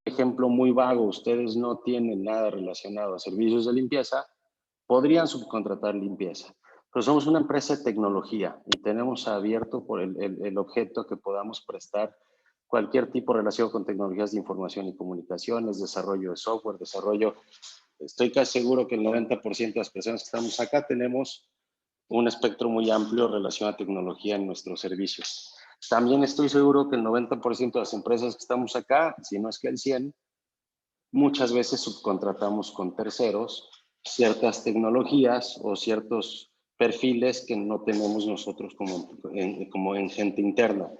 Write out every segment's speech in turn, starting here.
Ejemplo muy vago, ustedes no tienen nada relacionado a servicios de limpieza, podrían subcontratar limpieza. Pero somos una empresa de tecnología y tenemos abierto por el objeto que podamos prestar cualquier tipo de relación con tecnologías de información y comunicaciones, desarrollo de software, desarrollo. Estoy casi seguro que el 90% de las personas que estamos acá tenemos un espectro muy amplio en relación a tecnología en nuestros servicios. También estoy seguro que el 90% de las empresas que estamos acá, si no es que el 100%, muchas veces subcontratamos con terceros ciertas tecnologías o ciertos perfiles que no tenemos nosotros como en gente interna.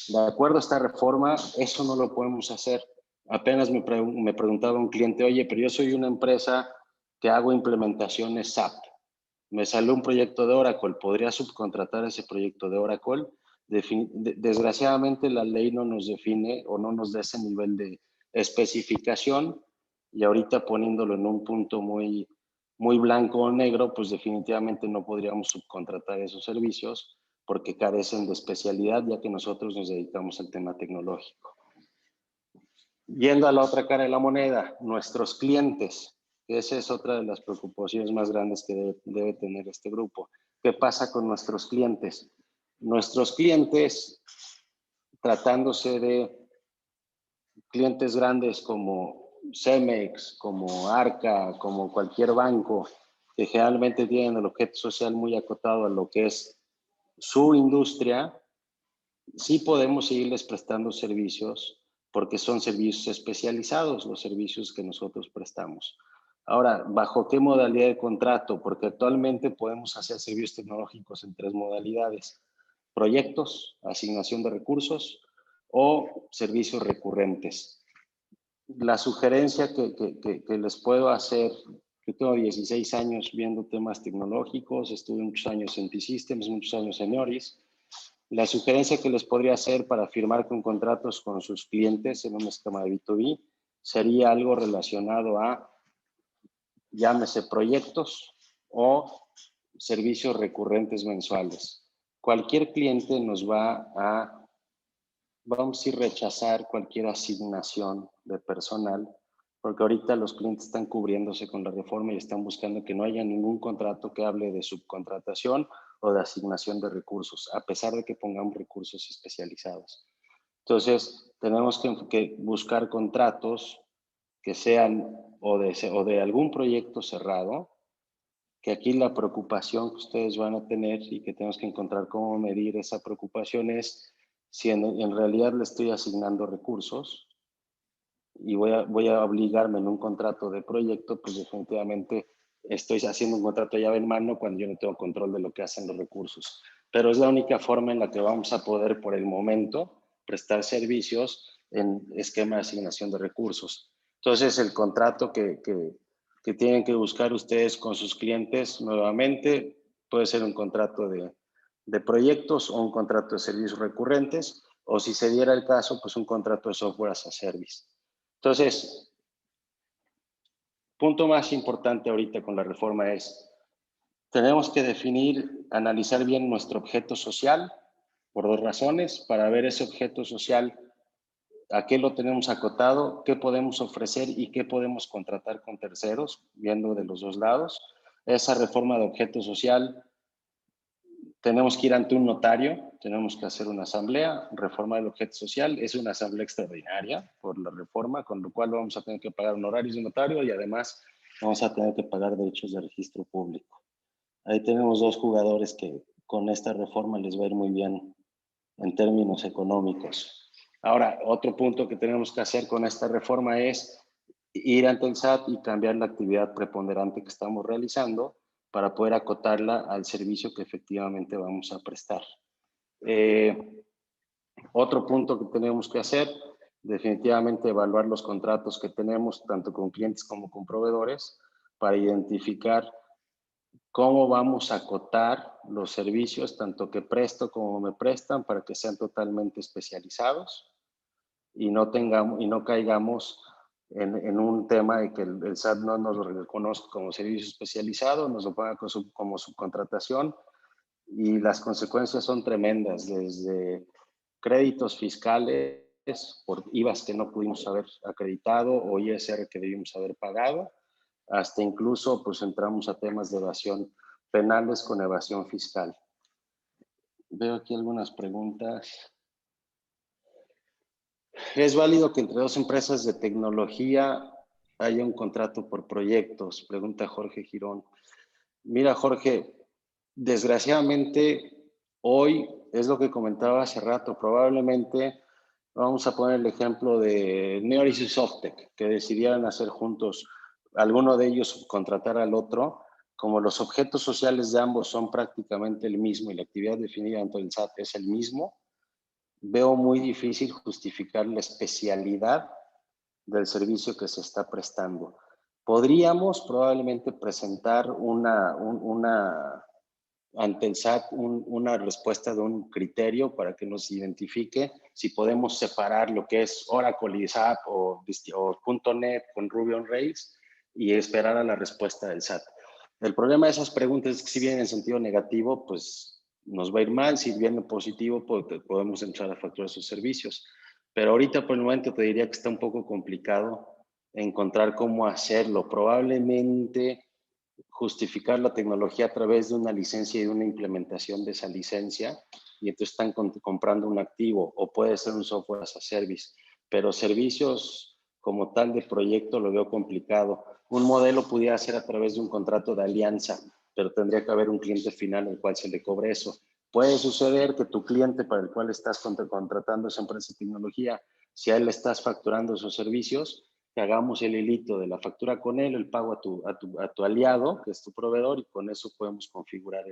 De acuerdo a esta reforma, eso no lo podemos hacer. Apenas me preguntaba un cliente, oye, pero yo soy una empresa que hago implementaciones SAP. Me salió un proyecto de Oracle, ¿podría subcontratar ese proyecto de Oracle? Desgraciadamente la ley no nos define o no nos da ese nivel de especificación y ahorita poniéndolo en un punto muy blanco o negro, pues definitivamente no podríamos subcontratar esos servicios porque carecen de especialidad, ya que nosotros nos dedicamos al tema tecnológico. Yendo a la otra cara de la moneda, nuestros clientes. Esa es otra de las preocupaciones más grandes que debe tener este grupo. ¿Qué pasa con nuestros clientes? Nuestros clientes, tratándose de clientes grandes como Cemex, como Arca, como cualquier banco, que generalmente tienen el objeto social muy acotado a lo que es su industria, sí podemos seguirles prestando servicios porque son servicios especializados, los servicios que nosotros prestamos. Ahora, ¿bajo qué modalidad de contrato? Porque actualmente podemos hacer servicios tecnológicos en 3 modalidades: proyectos, asignación de recursos o servicios recurrentes. La sugerencia que les puedo hacer, yo tengo 16 años viendo temas tecnológicos, estuve muchos años en T-Systems, muchos años en Oris. La sugerencia que les podría hacer para firmar con contratos con sus clientes en un esquema de B2B sería algo relacionado a, llámese proyectos o servicios recurrentes mensuales. Cualquier cliente nos va a, vamos a rechazar cualquier asignación de personal, porque ahorita los clientes están cubriéndose con la reforma y están buscando que no haya ningún contrato que hable de subcontratación o de asignación de recursos, a pesar de que pongamos recursos especializados. Entonces, tenemos que buscar contratos que sean o de algún proyecto cerrado, que aquí la preocupación que ustedes van a tener y que tenemos que encontrar cómo medir esa preocupación es si en realidad le estoy asignando recursos y voy a obligarme en un contrato de proyecto, pues definitivamente estoy haciendo un contrato llave en mano cuando yo no tengo control de lo que hacen los recursos. Pero es la única forma en la que vamos a poder, por el momento, prestar servicios en esquema de asignación de recursos. Entonces, el contrato que tienen que buscar ustedes con sus clientes nuevamente puede ser un contrato de proyectos o un contrato de servicios recurrentes, o si se diera el caso, pues un contrato de software as a service. Entonces, punto más importante ahorita con la reforma es, tenemos que definir, analizar bien nuestro objeto social por 2 razones, para ver ese objeto social, a qué lo tenemos acotado, qué podemos ofrecer y qué podemos contratar con terceros, viendo de los 2 lados. Esa reforma de objeto social, tenemos que ir ante un notario, tenemos que hacer una asamblea, reforma del objeto social, es una asamblea extraordinaria por la reforma, con lo cual vamos a tener que pagar honorarios de notario y además vamos a tener que pagar derechos de registro público. Ahí tenemos 2 jugadores que con esta reforma les va a ir muy bien en términos económicos. Ahora, otro punto que tenemos que hacer con esta reforma es ir ante el SAT y cambiar la actividad preponderante que estamos realizando para poder acotarla al servicio que efectivamente vamos a prestar. Otro punto que tenemos que hacer, definitivamente evaluar los contratos que tenemos, tanto con clientes como con proveedores, para identificar cómo vamos a acotar los servicios, tanto que presto como me prestan, para que sean totalmente especializados y no caigamos en un tema de que el SAT no nos lo reconozca como servicio especializado, nos lo paga como subcontratación y las consecuencias son tremendas, desde créditos fiscales por IVAs que no pudimos haber acreditado o ISR que debimos haber pagado, hasta incluso pues entramos a temas de evasión penales con evasión fiscal. Veo aquí algunas preguntas. ¿Es válido que entre dos empresas de tecnología haya un contrato por proyectos? Pregunta Jorge Girón. Mira, Jorge, desgraciadamente hoy es lo que comentaba hace rato. Probablemente vamos a poner el ejemplo de Neoris y Softec, que decidieran hacer juntos, alguno de ellos contratar al otro. Como los objetos sociales de ambos son prácticamente el mismo y la actividad definida ante el SAT es el mismo, veo muy difícil justificar la especialidad del servicio que se está prestando. Podríamos probablemente presentar ante el SAT una respuesta de un criterio para que nos identifique si podemos separar lo que es Oracle y SAP o .NET con Ruby on Rails y esperar a la respuesta del SAT. El problema de esas preguntas es que si vienen en sentido negativo, pues nos va a ir mal. Si viene positivo, pues podemos entrar a facturar sus servicios. Pero ahorita por el momento te diría que está un poco complicado encontrar cómo hacerlo. Probablemente justificar la tecnología a través de una licencia y de una implementación de esa licencia, y entonces están comprando un activo, o puede ser un software as a service, pero servicios como tal de proyecto lo veo complicado. Un modelo pudiera ser a través de un contrato de alianza, pero tendría que haber un cliente final al cual se le cobre eso. Puede suceder que tu cliente para el cual estás contratando esa empresa de tecnología, si a él le estás facturando esos servicios, que hagamos el hilito de la factura con él, el pago a tu aliado, que es tu proveedor, y con eso podemos configurar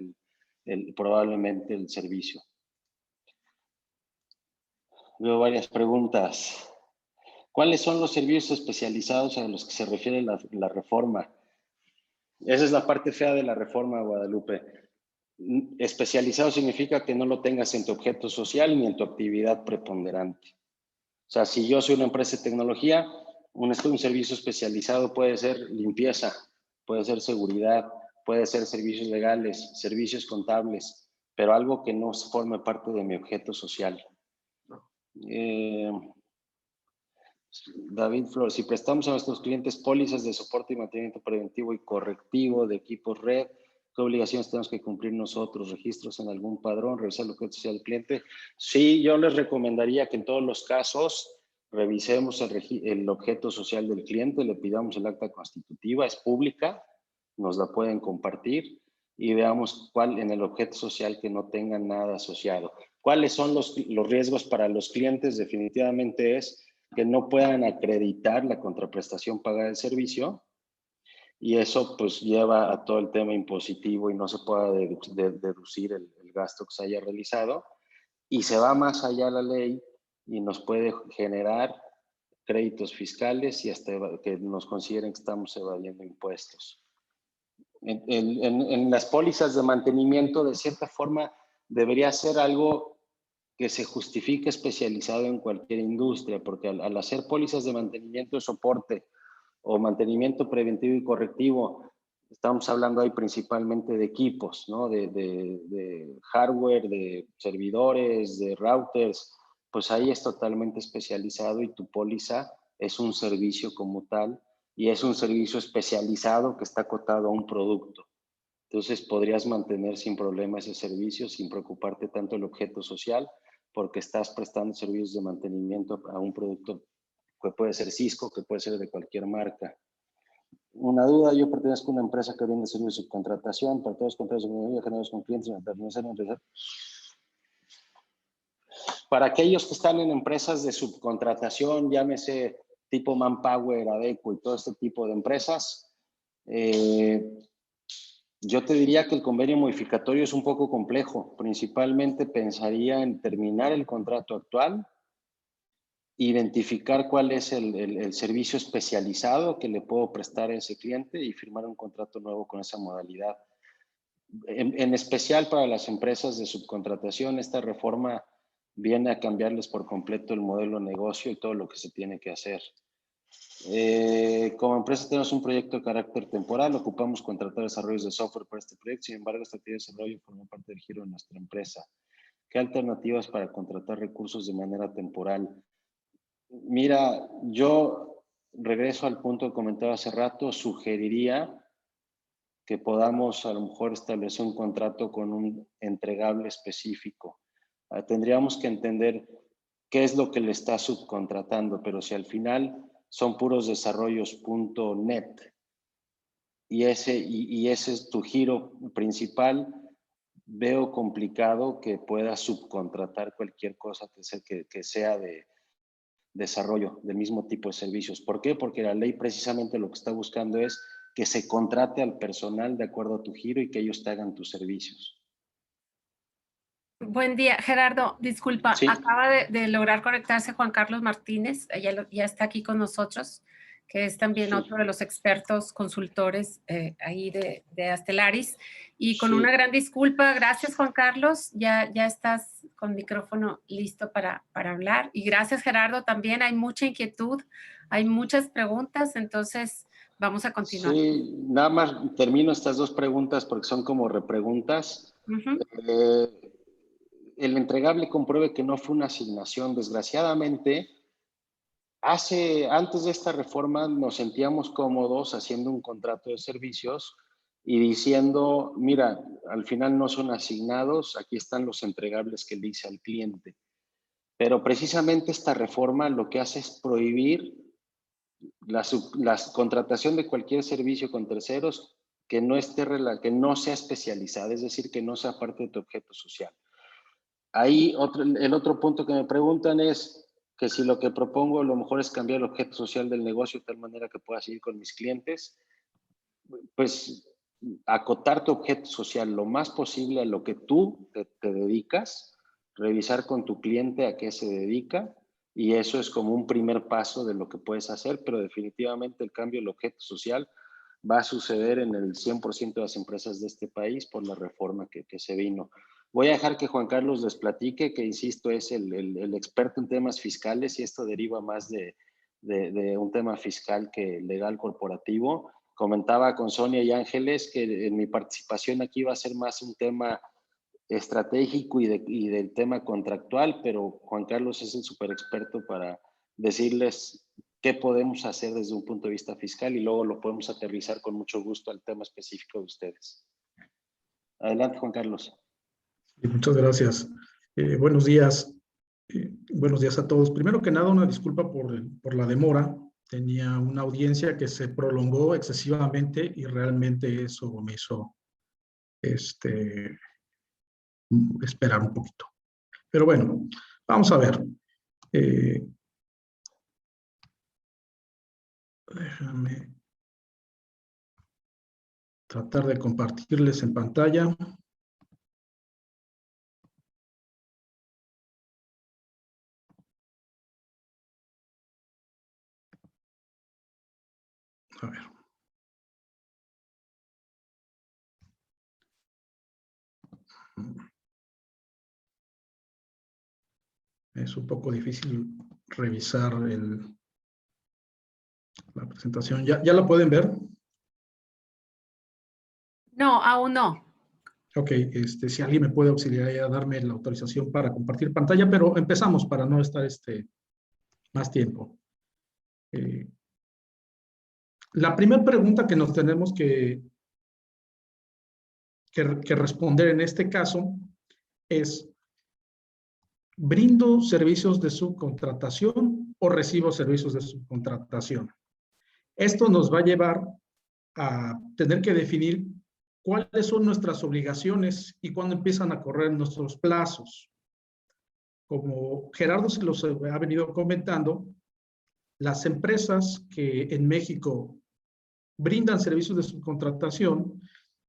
probablemente el servicio. Veo varias preguntas. ¿Cuáles son los servicios especializados a los que se refiere la reforma? Esa es la parte fea de la reforma, Guadalupe. Especializado significa que no lo tengas en tu objeto social ni en tu actividad preponderante. O sea, si yo soy una empresa de tecnología, un servicio especializado puede ser limpieza, puede ser seguridad, puede ser servicios legales, servicios contables, pero algo que no forme parte de mi objeto social. David Flores, si prestamos a nuestros clientes pólizas de soporte y mantenimiento preventivo y correctivo de equipos red, ¿qué obligaciones tenemos que cumplir nosotros? ¿Registros en algún padrón? ¿Revisar el objeto social del cliente? Sí, yo les recomendaría que en todos los casos revisemos el objeto social del cliente, le pidamos el acta constitutiva, es pública, nos la pueden compartir y veamos cuál en el objeto social que no tenga nada asociado. ¿Cuáles son los riesgos para los clientes? Definitivamente es que no puedan acreditar la contraprestación pagada del servicio, y eso pues lleva a todo el tema impositivo y no se pueda deducir el gasto que se haya realizado, y se va más allá la ley y nos puede generar créditos fiscales y hasta que nos consideren que estamos evadiendo impuestos. En las pólizas de mantenimiento, de cierta forma, debería ser algo que se justifique especializado en cualquier industria, porque al hacer pólizas de mantenimiento de soporte o mantenimiento preventivo y correctivo, estamos hablando ahí principalmente de equipos, ¿no? De hardware, de servidores, de routers, pues ahí es totalmente especializado y tu póliza es un servicio como tal y es un servicio especializado que está acotado a un producto. Entonces podrías mantener sin problema ese servicio sin preocuparte tanto el objeto social, porque estás prestando servicios de mantenimiento a un producto que puede ser Cisco, que puede ser de cualquier marca. Una duda, yo pertenezco a una empresa que vende servicios de subcontratación para todos los contratos de tecnología generados con clientes. Para aquellos que están en empresas de subcontratación, llámese tipo Manpower, Adecco y todo este tipo de empresas, yo te diría que el convenio modificatorio es un poco complejo. Principalmente pensaría en terminar el contrato actual, identificar cuál es el servicio especializado que le puedo prestar a ese cliente y firmar un contrato nuevo con esa modalidad. En especial para las empresas de subcontratación, esta reforma viene a cambiarles por completo el modelo de negocio y todo lo que se tiene que hacer. Como empresa tenemos un proyecto de carácter temporal, ocupamos contratar desarrollos de software para este proyecto, sin embargo esta actividad de desarrollo forma parte del giro de nuestra empresa. ¿Qué alternativas para contratar recursos de manera temporal? Mira, yo regreso al punto que comentaba hace rato, sugeriría que podamos a lo mejor establecer un contrato con un entregable específico. Tendríamos que entender qué es lo que le está subcontratando, pero si al final son puros desarrollos .net y ese es tu giro principal, veo complicado que puedas subcontratar cualquier cosa que sea de desarrollo del mismo tipo de servicios. ¿Por qué? Porque la ley precisamente lo que está buscando es que se contrate al personal de acuerdo a tu giro y que ellos te hagan tus servicios. Buen día, Gerardo. Disculpa, Sí, acaba de lograr conectarse Juan Carlos Martínez, ya está aquí con nosotros, que es también sí, otro de los expertos consultores ahí de Astelaris. Y con una sí. gran disculpa, gracias Juan Carlos, ya estás con micrófono listo para hablar. Y gracias Gerardo, también hay mucha inquietud, hay muchas preguntas, entonces vamos a continuar. Sí, nada más termino estas dos preguntas porque son como repreguntas. Ujú. Eh, el entregable compruebe que no fue una asignación. Desgraciadamente, antes de esta reforma nos sentíamos cómodos haciendo un contrato de servicios y diciendo, mira, al final no son asignados, aquí están los entregables que le hice al cliente. Pero precisamente esta reforma lo que hace es prohibir la contratación de cualquier servicio con terceros que no sea especializada, es decir, que no sea parte de tu objeto social. Ahí el otro punto que me preguntan es que si lo que propongo a lo mejor es cambiar el objeto social del negocio de tal manera que pueda seguir con mis clientes, pues acotar tu objeto social lo más posible a lo que tú te dedicas, revisar con tu cliente a qué se dedica y eso es como un primer paso de lo que puedes hacer, pero definitivamente el cambio del objeto social va a suceder en el 100% de las empresas de este país por la reforma que se vino. Voy a dejar que Juan Carlos les platique, que insisto, es el experto en temas fiscales y esto deriva más de un tema fiscal que legal corporativo. Comentaba con Sonia y Ángeles que en mi participación aquí va a ser más un tema estratégico y del tema contractual, pero Juan Carlos es el súper experto para decirles qué podemos hacer desde un punto de vista fiscal y luego lo podemos aterrizar con mucho gusto al tema específico de ustedes. Adelante, Juan Carlos. Y muchas gracias. Buenos días. Buenos días a todos. Primero que nada, una disculpa por la demora. Tenía una audiencia que se prolongó excesivamente y realmente eso me hizo esperar un poquito. Pero bueno, vamos a ver. Déjame tratar de compartirles en pantalla. A ver. Es un poco difícil revisar la presentación. ¿Ya la pueden ver? No, aún no. Ok, si alguien me puede auxiliar a darme la autorización para compartir pantalla, pero empezamos para no estar más tiempo. La primera pregunta que nos tenemos que responder en este caso es, ¿brindo servicios de subcontratación o recibo servicios de subcontratación? Esto nos va a llevar a tener que definir cuáles son nuestras obligaciones y cuándo empiezan a correr nuestros plazos. Como Gerardo se los ha venido comentando, las empresas que en México brindan servicios de subcontratación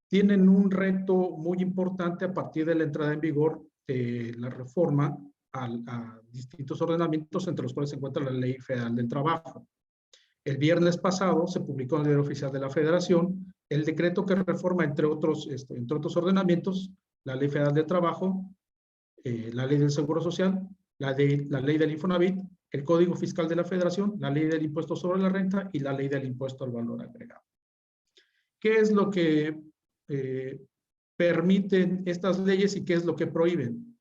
tienen un reto muy importante a partir de la entrada en vigor de la reforma a distintos ordenamientos, entre los cuales se encuentra la Ley Federal del Trabajo. El viernes pasado se publicó en el Diario Oficial de la Federación el decreto que reforma, entre otros ordenamientos, la Ley Federal del Trabajo, la Ley del Seguro Social, la Ley del Infonavit, el Código Fiscal de la Federación, la Ley del Impuesto sobre la Renta y la Ley del Impuesto al Valor Agregado. ¿Qué es lo que permiten estas leyes y qué es lo que prohíben?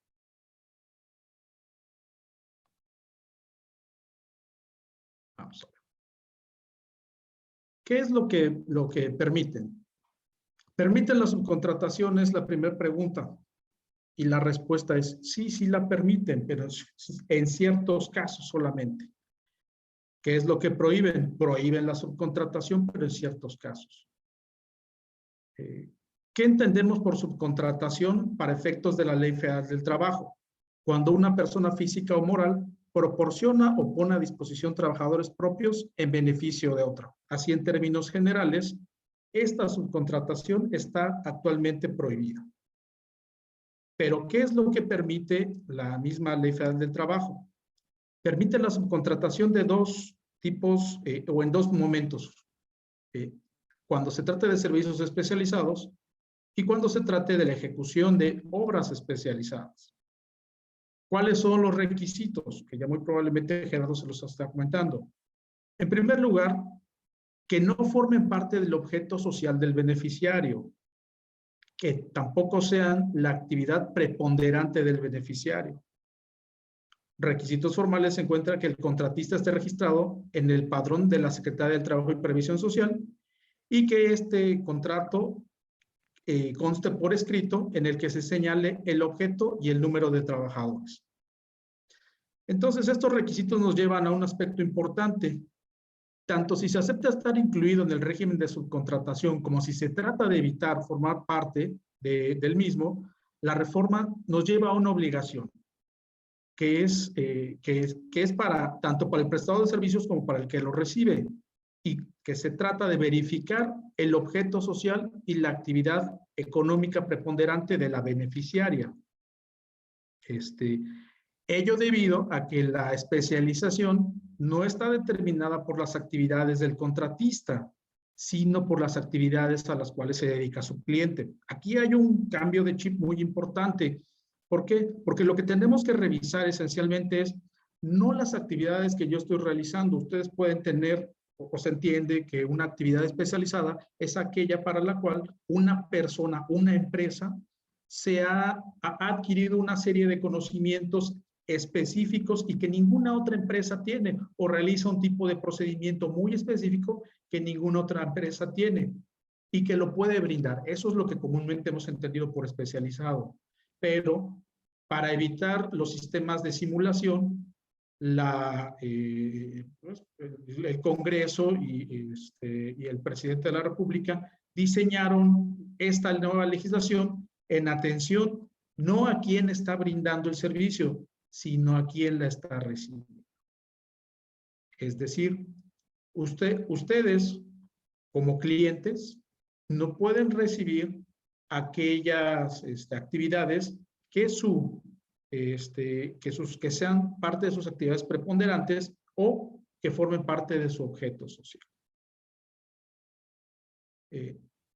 ¿Qué es lo que permiten? ¿Permiten la subcontratación? Es la primera pregunta. Y la respuesta es sí, sí la permiten, pero en ciertos casos solamente. ¿Qué es lo que prohíben? Prohíben la subcontratación, pero en ciertos casos. ¿Qué entendemos por subcontratación para efectos de la Ley Federal del Trabajo? Cuando una persona física o moral proporciona o pone a disposición trabajadores propios en beneficio de otro. Así, en términos generales, esta subcontratación está actualmente prohibida. Pero, ¿qué es lo que permite la misma Ley Federal del Trabajo? Permite la subcontratación de dos tipos o en dos momentos. Cuando se trate de servicios especializados y cuando se trate de la ejecución de obras especializadas. ¿Cuáles son los requisitos? Que ya muy probablemente Gerardo se los está comentando. En primer lugar, que no formen parte del objeto social del beneficiario, que tampoco sean la actividad preponderante del beneficiario. Requisitos formales se encuentra que el contratista esté registrado en el padrón de la Secretaría del Trabajo y Previsión Social y que este contrato conste por escrito en el que se señale el objeto y el número de trabajadores. Entonces, estos requisitos nos llevan a un aspecto importante. Tanto si se acepta estar incluido en el régimen de subcontratación como si se trata de evitar formar parte del mismo, la reforma nos lleva a una obligación, que es para tanto para el prestador de servicios como para el que lo recibe, y que se trata de verificar el objeto social y la actividad económica preponderante de la beneficiaria. Ello debido a que la especialización no está determinada por las actividades del contratista, sino por las actividades a las cuales se dedica su cliente. Aquí hay un cambio de chip muy importante. ¿Por qué? Porque lo que tenemos que revisar esencialmente es no las actividades que yo estoy realizando. Ustedes pueden tener, o se entiende que una actividad especializada es aquella para la cual una persona, una empresa, se ha adquirido una serie de conocimientos específicos y que ninguna otra empresa tiene, o realiza un tipo de procedimiento muy específico que ninguna otra empresa tiene y que lo puede brindar. Eso es lo que comúnmente hemos entendido por especializado. Pero para evitar los sistemas de simulación, el Congreso y el presidente de la República diseñaron esta nueva legislación en atención no a quien está brindando el servicio, sino a quien la está recibiendo. Es decir, ustedes como clientes no pueden recibir aquellas actividades que sean parte de sus actividades preponderantes o que formen parte de su objeto social.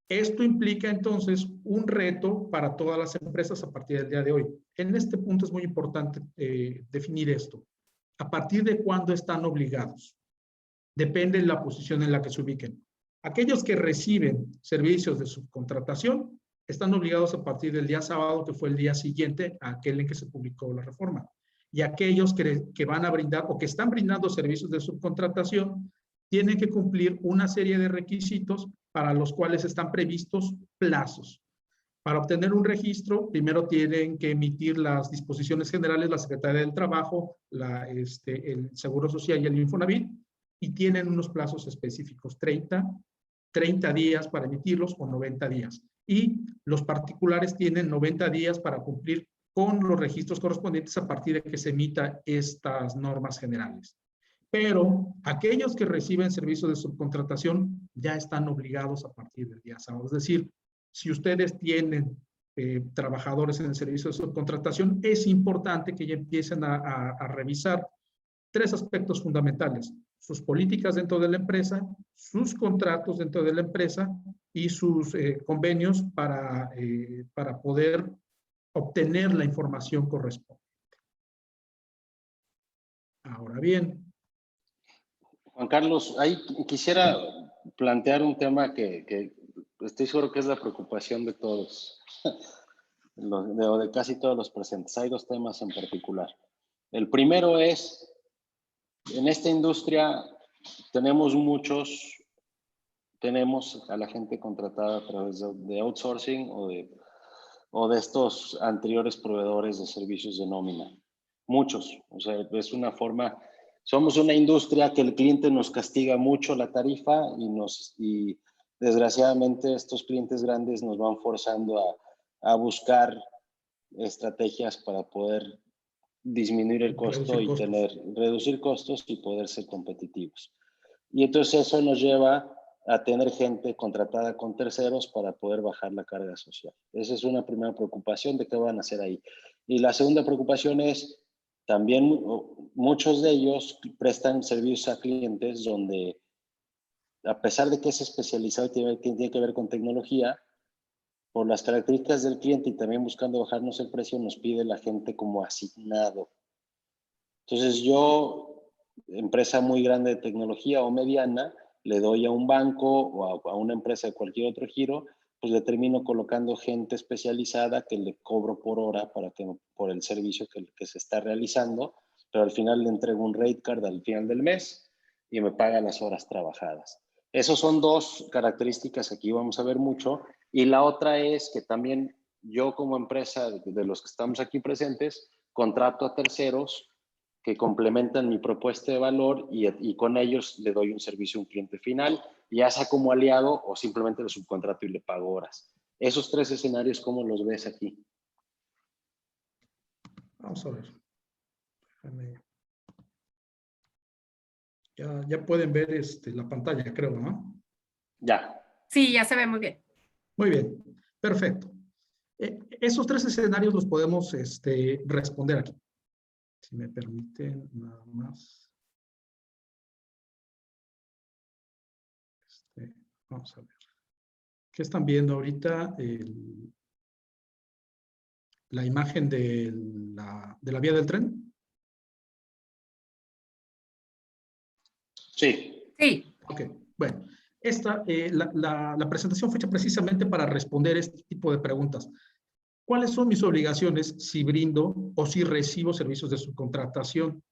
Esto implica entonces un reto para todas las empresas a partir del día de hoy. En este punto es muy importante definir esto. ¿A partir de cuándo están obligados? Depende de la posición en la que se ubiquen. Aquellos que reciben servicios de subcontratación están obligados a partir del día sábado, que fue el día siguiente a aquel en que se publicó la reforma. Y aquellos que van a brindar o que están brindando servicios de subcontratación tienen que cumplir una serie de requisitos para los cuales están previstos plazos. Para obtener un registro, primero tienen que emitir las disposiciones generales, la Secretaría del Trabajo, el Seguro Social y el Infonavit, y tienen unos plazos específicos, 30 días para emitirlos o 90 días. Y los particulares tienen 90 días para cumplir con los registros correspondientes a partir de que se emita estas normas generales. Pero aquellos que reciben servicios de subcontratación ya están obligados a partir del día sábado. Es decir, si ustedes tienen trabajadores en el servicio de subcontratación, es importante que ya empiecen a revisar tres aspectos fundamentales: sus políticas dentro de la empresa, sus contratos dentro de la empresa y sus convenios para poder obtener la información correspondiente. Ahora bien, Juan Carlos, ahí quisiera plantear un tema que estoy seguro que es la preocupación de todos, de casi todos los presentes. Hay dos temas en particular. El primero es, en esta industria tenemos muchos tenemos a la gente contratada a través de outsourcing o de estos anteriores proveedores de servicios de nómina. Muchos, o sea, es una forma, somos una industria que el cliente nos castiga mucho la tarifa y desgraciadamente estos clientes grandes nos van forzando a buscar estrategias para poder disminuir el costo y reducir costos y poder ser competitivos. Y entonces eso nos lleva a tener gente contratada con terceros para poder bajar la carga social. Esa es una primera preocupación de qué van a hacer ahí. Y la segunda preocupación es también muchos de ellos prestan servicios a clientes donde, a pesar de que es especializado y tiene que ver con tecnología, por las características del cliente y también buscando bajarnos el precio, nos pide la gente como asignado. Entonces yo, empresa muy grande de tecnología o mediana, le doy a un banco o a una empresa de cualquier otro giro, pues le termino colocando gente especializada que le cobro por hora por el servicio que se está realizando, pero al final le entrego un rate card al final del mes y me paga las horas trabajadas. Esas son dos características que aquí vamos a ver mucho. Y la otra es que también yo como empresa de los que estamos aquí presentes, contrato a terceros que complementan mi propuesta de valor y con ellos le doy un servicio a un cliente final, ya sea como aliado o simplemente lo subcontrato y le pago horas. Esos tres escenarios, ¿cómo los ves aquí? Vamos a ver. Ya pueden ver la pantalla, creo, ¿no? Ya. Sí, ya se ve muy bien. Muy bien, perfecto. Esos tres escenarios los podemos responder aquí. Si me permiten, nada más. Vamos a ver. ¿Qué están viendo ahorita? La imagen de la vía del tren. Sí. Sí. Ok, bueno. La presentación fue hecha precisamente para responder este tipo de preguntas. ¿Cuáles son mis obligaciones si brindo o si recibo servicios de subcontratación?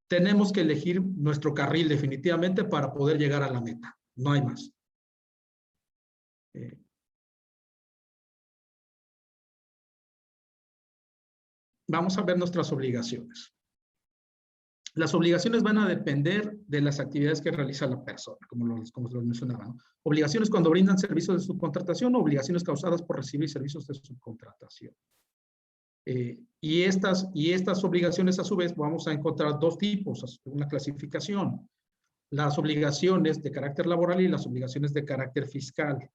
Tenemos que elegir nuestro carril definitivamente para poder llegar a la meta. No hay más. Vamos a ver nuestras obligaciones. Las obligaciones van a depender de las actividades que realiza la persona, como lo mencionaba, ¿no? Obligaciones cuando brindan servicios de subcontratación o obligaciones causadas por recibir servicios de subcontratación. Y estas obligaciones, a su vez, vamos a encontrar dos tipos, una clasificación. Las obligaciones de carácter laboral y las obligaciones de carácter fiscal.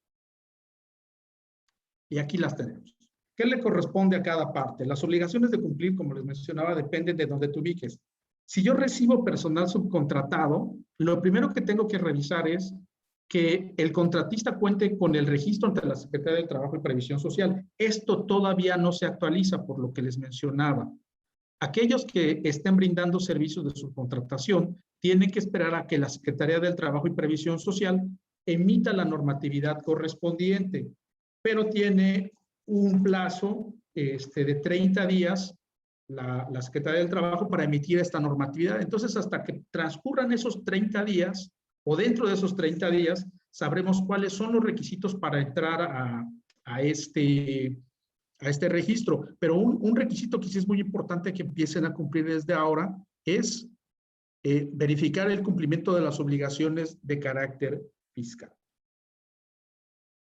Y aquí las tenemos. ¿Qué le corresponde a cada parte? Las obligaciones de cumplir, como les mencionaba, dependen de dónde te ubiques. Si yo recibo personal subcontratado, lo primero que tengo que revisar es que el contratista cuente con el registro ante la Secretaría del Trabajo y Previsión Social. Esto todavía no se actualiza por lo que les mencionaba. Aquellos que estén brindando servicios de subcontratación tienen que esperar a que la Secretaría del Trabajo y Previsión Social emita la normatividad correspondiente, pero tiene un plazo de 30 días la Secretaría del Trabajo para emitir esta normatividad. Entonces, hasta que transcurran esos 30 días o dentro de esos 30 días, sabremos cuáles son los requisitos para entrar a este registro. Pero un requisito que sí es muy importante que empiecen a cumplir desde ahora es verificar el cumplimiento de las obligaciones de carácter fiscal.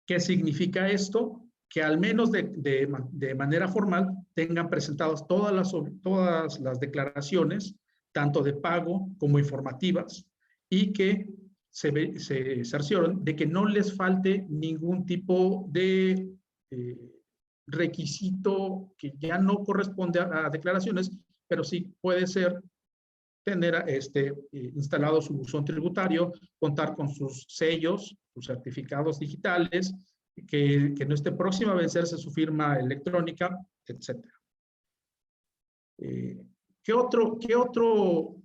¿Qué significa esto? Que al menos de manera formal tengan presentadas todas las declaraciones, tanto de pago como informativas, y que se cercioren de que no les falte ningún tipo de requisito que ya no corresponde a declaraciones, pero sí puede ser tener instalado su buzón tributario, contar con sus sellos, sus certificados digitales, que no esté próxima a vencerse su firma electrónica, etc. ¿Qué otro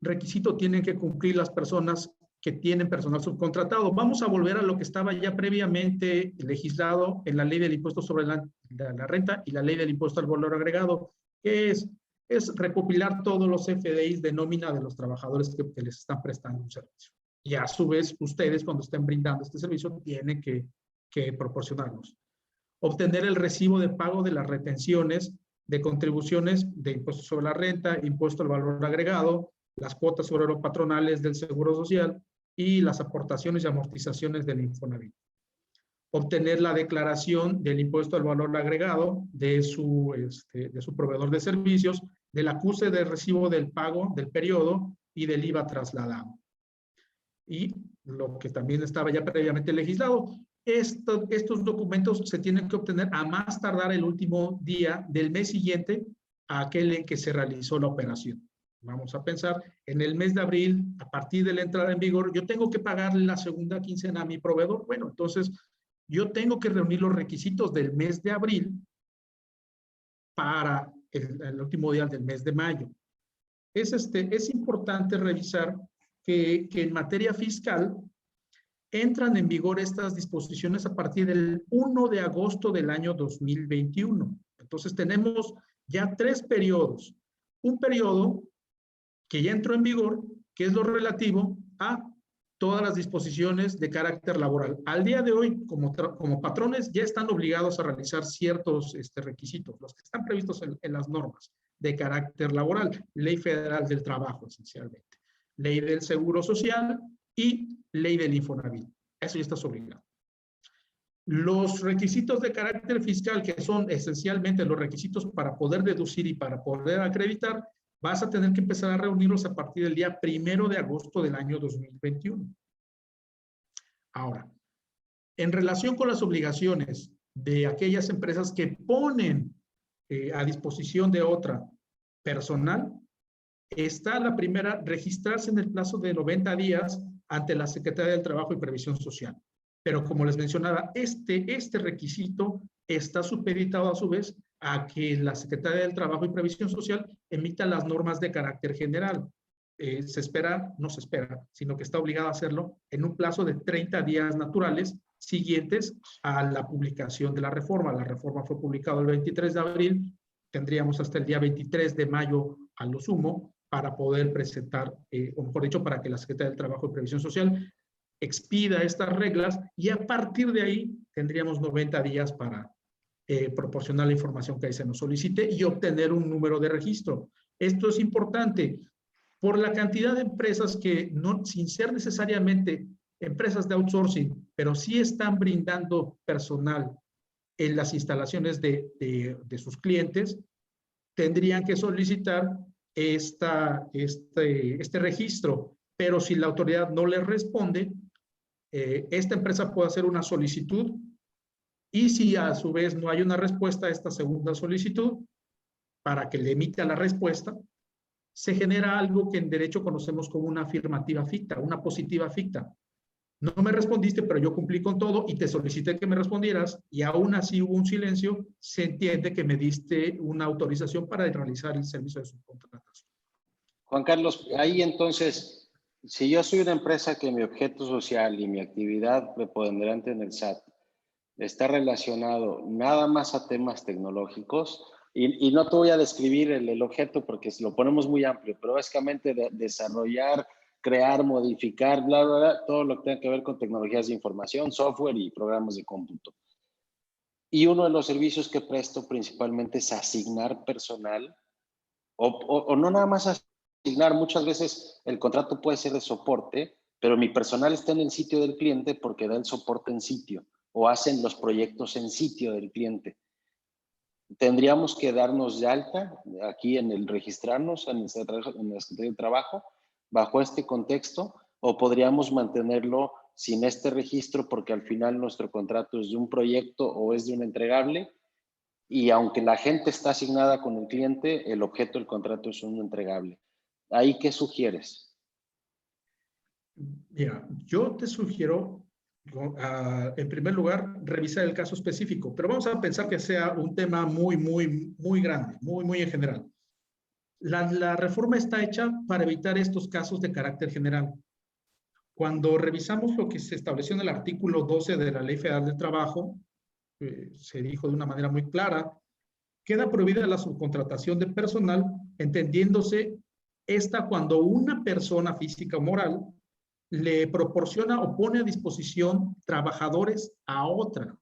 requisito tienen que cumplir las personas que tienen personal subcontratado? Vamos a volver a lo que estaba ya previamente legislado en la Ley del Impuesto sobre la Renta y la Ley del Impuesto al Valor Agregado, que es recopilar todos los FDIs de nómina de los trabajadores que les están prestando un servicio. Y a su vez, ustedes cuando estén brindando este servicio tienen que proporcionarnos. Obtener el recibo de pago de las retenciones de contribuciones de impuestos sobre la renta, impuesto al valor agregado, las cuotas sobre patronales del Seguro Social y las aportaciones y amortizaciones del Infonavit. Obtener la declaración del impuesto al valor agregado de su proveedor de servicios, del acuse de recibo del pago del periodo y del IVA trasladado. Y lo que también estaba ya previamente legislado, estos documentos se tienen que obtener a más tardar el último día del mes siguiente a aquel en que se realizó la operación. Vamos a pensar, en el mes de abril, a partir de la entrada en vigor, yo tengo que pagarle la segunda quincena a mi proveedor. Bueno, entonces yo tengo que reunir los requisitos del mes de abril para el último día del mes de mayo. Es importante revisar que en materia fiscal entran en vigor estas disposiciones a partir del 1 de agosto del año 2021. Entonces tenemos ya 3 periodos. Un periodo que ya entró en vigor, que es lo relativo a todas las disposiciones de carácter laboral. Al día de hoy, como patrones, ya están obligados a realizar ciertos requisitos, los que están previstos en las normas de carácter laboral, Ley Federal del Trabajo, esencialmente, Ley del Seguro Social y Ley del Infonavit. Eso ya está obligado. Los requisitos de carácter fiscal, que son esencialmente los requisitos para poder deducir y para poder acreditar, vas a tener que empezar a reunirlos a partir del día 1 de agosto del año 2021. Ahora, en relación con las obligaciones de aquellas empresas que ponen a disposición de otra personal, está la primera, registrarse en el plazo de 90 días ante la Secretaría del Trabajo y Previsión Social. Pero como les mencionaba, este requisito está supeditado a su vez a que la Secretaría del Trabajo y Previsión Social emita las normas de carácter general. Se espera, no se espera, sino que está obligado a hacerlo en un plazo de 30 días naturales siguientes a la publicación de la reforma. La reforma fue publicada el 23 de abril, tendríamos hasta el día 23 de mayo a lo sumo para poder presentar, o mejor dicho, para que la Secretaría del Trabajo y Previsión Social expida estas reglas y a partir de ahí tendríamos 90 días para proporcionar la información que ahí se nos solicite y obtener un número de registro. Esto es importante por la cantidad de empresas que, no, sin ser necesariamente empresas de outsourcing, pero sí están brindando personal en las instalaciones de sus clientes, tendrían que solicitar este registro, pero si la autoridad no les responde, esta empresa puede hacer una solicitud y si a su vez no hay una respuesta a esta segunda solicitud, para que le emita la respuesta, se genera algo que en derecho conocemos como una afirmativa ficta, una positiva ficta. No me respondiste, pero yo cumplí con todo y te solicité que me respondieras y aún así hubo un silencio, se entiende que me diste una autorización para realizar el servicio de subcontratación. Juan Carlos, ahí entonces, si yo soy una empresa que mi objeto social y mi actividad preponderante en el SAT está relacionado nada más a temas tecnológicos, y no te voy a describir el objeto porque lo ponemos muy amplio, pero básicamente desarrollar, crear, modificar, bla, bla, bla, todo lo que tenga que ver con tecnologías de información, software y programas de cómputo. Y uno de los servicios que presto principalmente es asignar personal, o no nada más asignar, muchas veces el contrato puede ser de soporte, pero mi personal está en el sitio del cliente porque da el soporte en sitio, o hacen los proyectos en sitio del cliente. Tendríamos que darnos de alta aquí en el registrarnos en la Secretaría de Trabajo bajo este contexto, o podríamos mantenerlo sin este registro porque al final nuestro contrato es de un proyecto o es de un entregable y aunque la gente está asignada con el cliente, el objeto del contrato es un entregable. ¿Ahí qué sugieres? Mira, yo te sugiero, en primer lugar, revisar el caso específico, pero vamos a pensar que sea un tema muy grande, muy en general. La reforma está hecha para evitar estos casos de carácter general. Cuando revisamos lo que se estableció en el artículo 12 de la Ley Federal del Trabajo, se dijo de una manera muy clara, queda prohibida la subcontratación de personal, entendiéndose esta cuando una persona física o moral le proporciona o pone a disposición trabajadores a otra.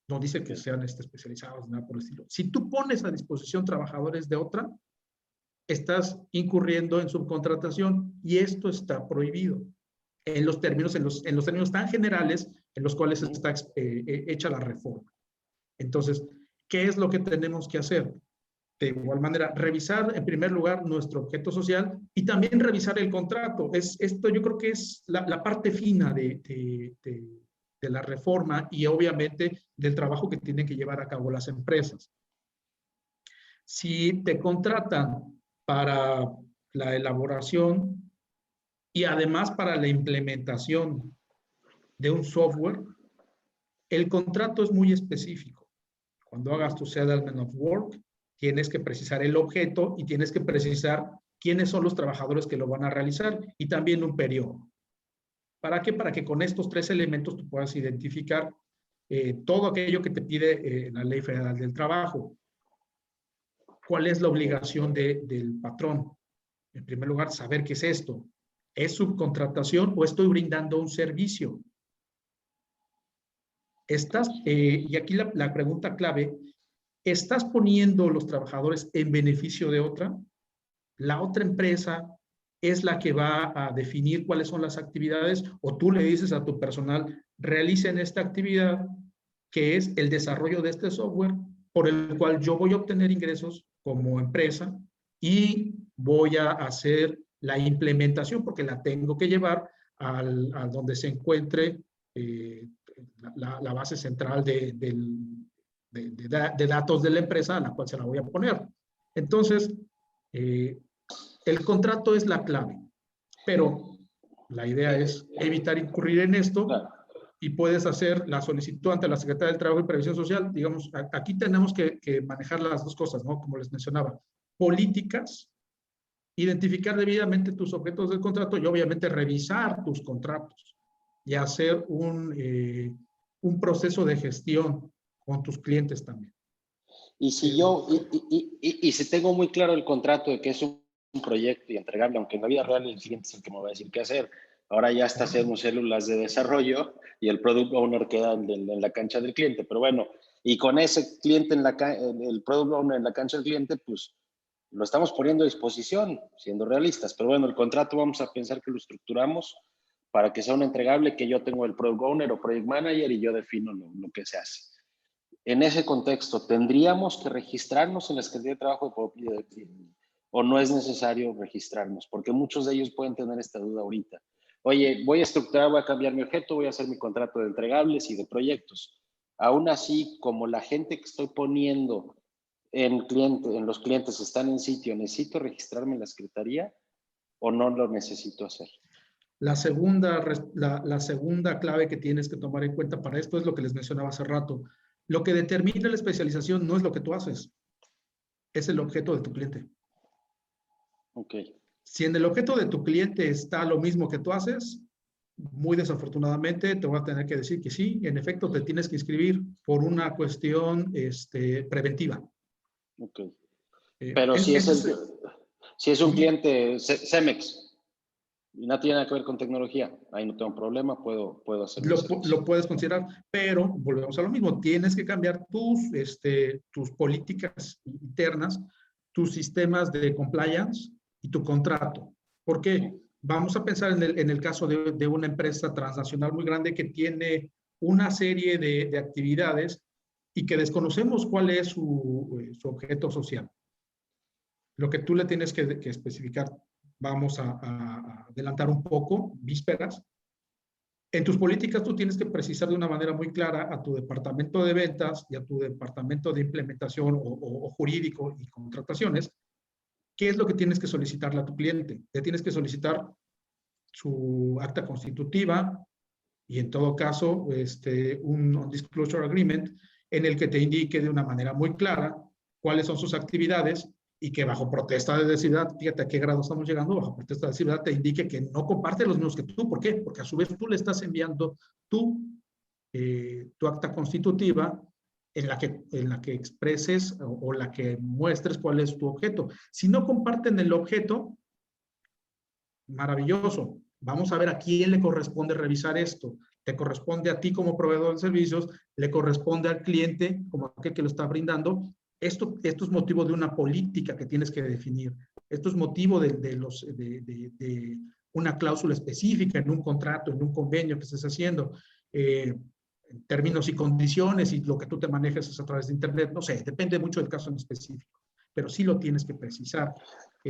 No dice que sean especializados, nada por el estilo. Si tú pones a disposición trabajadores de otra, estás incurriendo en subcontratación y esto está prohibido en los términos tan generales en los cuales está hecha la reforma. Entonces, ¿qué es lo que tenemos que hacer? De igual manera, revisar en primer lugar nuestro objeto social y también revisar el contrato. Esto yo creo que es la parte fina de la reforma y obviamente del trabajo que tienen que llevar a cabo las empresas. Si te contratan para la elaboración y además para la implementación de un software, el contrato es muy específico. Cuando hagas tu Settlement of Work, tienes que precisar el objeto y tienes que precisar quiénes son los trabajadores que lo van a realizar y también un periodo. ¿Para qué? Para que con estos 3 elementos tú puedas identificar todo aquello que te pide la Ley Federal del Trabajo. ¿Cuál es la obligación del patrón? En primer lugar, saber qué es esto. ¿Es subcontratación o estoy brindando un servicio? Y aquí la pregunta clave, ¿estás poniendo los trabajadores en beneficio de otra? La otra empresa es la que va a definir cuáles son las actividades o tú le dices a tu personal, realicen esta actividad que es el desarrollo de este software por el cual yo voy a obtener ingresos como empresa y voy a hacer la implementación porque la tengo que llevar a donde se encuentre la base central de datos de la empresa a la cual se la voy a poner. Entonces, el contrato es la clave, pero la idea es evitar incurrir en esto y puedes hacer la solicitud ante la Secretaría del Trabajo y Previsión Social. Digamos, aquí tenemos que manejar las dos cosas, ¿no? Como les mencionaba, políticas, identificar debidamente tus objetos del contrato y obviamente revisar tus contratos y hacer un proceso de gestión con tus clientes también. Y si y si tengo muy claro el contrato de que es un proyecto y entregable, aunque en la vida real el cliente es el que me va a decir qué hacer. Ahora ya hasta hacemos células de desarrollo y el product owner queda en la cancha del cliente. Pero bueno, y con ese cliente el product owner en la cancha del cliente, pues lo estamos poniendo a disposición, siendo realistas. Pero bueno, el contrato vamos a pensar que lo estructuramos para que sea un entregable que yo tengo el product owner o project manager y yo defino lo que se hace. En ese contexto, ¿tendríamos que registrarnos en la Secretaría de Trabajo o no es necesario registrarnos? Porque muchos de ellos pueden tener esta duda ahorita. Oye, voy a estructurar, voy a cambiar mi objeto, voy a hacer mi contrato de entregables y de proyectos. Aún así, como la gente que estoy poniendo en los clientes están en sitio, ¿necesito registrarme en la Secretaría o no lo necesito hacer? La segunda clave que tienes que tomar en cuenta para esto es lo que les mencionaba hace rato. Lo que determina la especialización no es lo que tú haces, es el objeto de tu cliente. Ok. Si en el objeto de tu cliente está lo mismo que tú haces, muy desafortunadamente te voy a tener que decir que sí, en efecto te tienes que inscribir por una cuestión preventiva. Ok. Pero si es un cliente Cemex y no tiene nada que ver con tecnología, ahí no tengo problema, puedo hacerlo. Lo puedes considerar, pero volvemos a lo mismo, tienes que cambiar tus políticas internas, tus sistemas de compliance y tu contrato. ¿Por qué? Vamos a pensar en el caso de una empresa transnacional muy grande que tiene una serie de actividades y que desconocemos cuál es su objeto social. Lo que tú le tienes que especificar, vamos a adelantar un poco, vísperas. En tus políticas tú tienes que precisar de una manera muy clara a tu departamento de ventas y a tu departamento de implementación o jurídico y contrataciones, qué es lo que tienes que solicitarle a tu cliente. Le tienes que solicitar su acta constitutiva y en todo caso un disclosure agreement en el que te indique de una manera muy clara cuáles son sus actividades y que bajo protesta de adhesividad, fíjate a qué grado estamos llegando, bajo protesta de adhesividad te indique que no comparte los mismos que tú. ¿Por qué? Porque a su vez tú le estás enviando tu acta constitutiva en la que expreses o la que muestres cuál es tu objeto. Si no comparten el objeto, maravilloso, Vamos a ver a quién le corresponde revisar esto. Te corresponde a ti como proveedor de servicios, le corresponde al cliente como aquel que lo está brindando. Esto es motivo de una política que tienes que definir. Esto es motivo de una cláusula específica en un contrato, en un convenio que estés haciendo. Términos y condiciones, y lo que tú te manejes es a través de internet, no sé, depende mucho del caso en específico, pero sí lo tienes que precisar.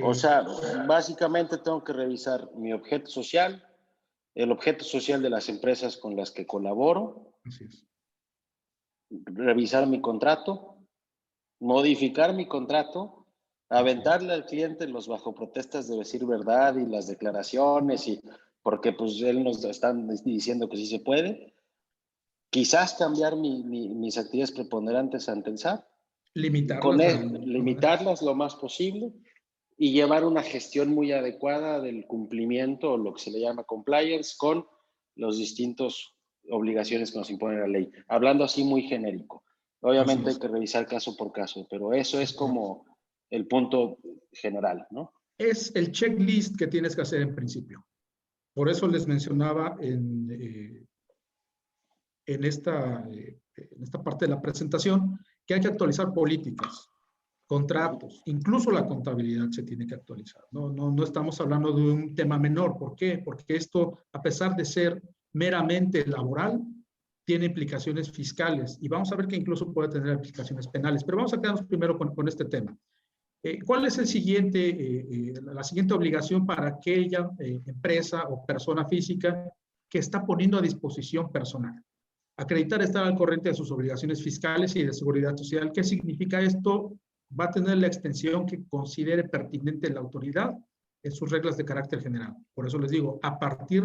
O sea, básicamente tengo que revisar mi objeto social, el objeto social de las empresas con las que colaboro, Así es. revisar mi contrato, modificar mi contrato, aventarle al cliente los bajo protestas de decir verdad y las declaraciones, y porque pues él nos está diciendo que sí se puede. Quizás cambiar mis actividades preponderantes ante el SAT, limitarlas lo más posible y llevar una gestión muy adecuada del cumplimiento, o lo que se le llama compliance, con los distintos obligaciones que nos impone la ley. Hablando así muy genérico. Obviamente hay que revisar caso por caso, pero eso es como el punto general, ¿no? Es el checklist que tienes que hacer en principio. Por eso les mencionaba en esta parte de la presentación que hay que actualizar políticas, contratos, incluso la contabilidad se tiene que actualizar. No estamos hablando de un tema menor. ¿Por qué? Porque esto, a pesar de ser meramente laboral, tiene implicaciones fiscales, y vamos a ver que incluso puede tener implicaciones penales. Pero vamos a quedarnos primero con este tema. ¿Cuál es la siguiente obligación para aquella empresa o persona física que está poniendo a disposición personal? Acreditar estar al corriente de sus obligaciones fiscales y de seguridad social. ¿Qué significa esto? Va a tener la extensión que considere pertinente la autoridad en sus reglas de carácter general. Por eso les digo, a partir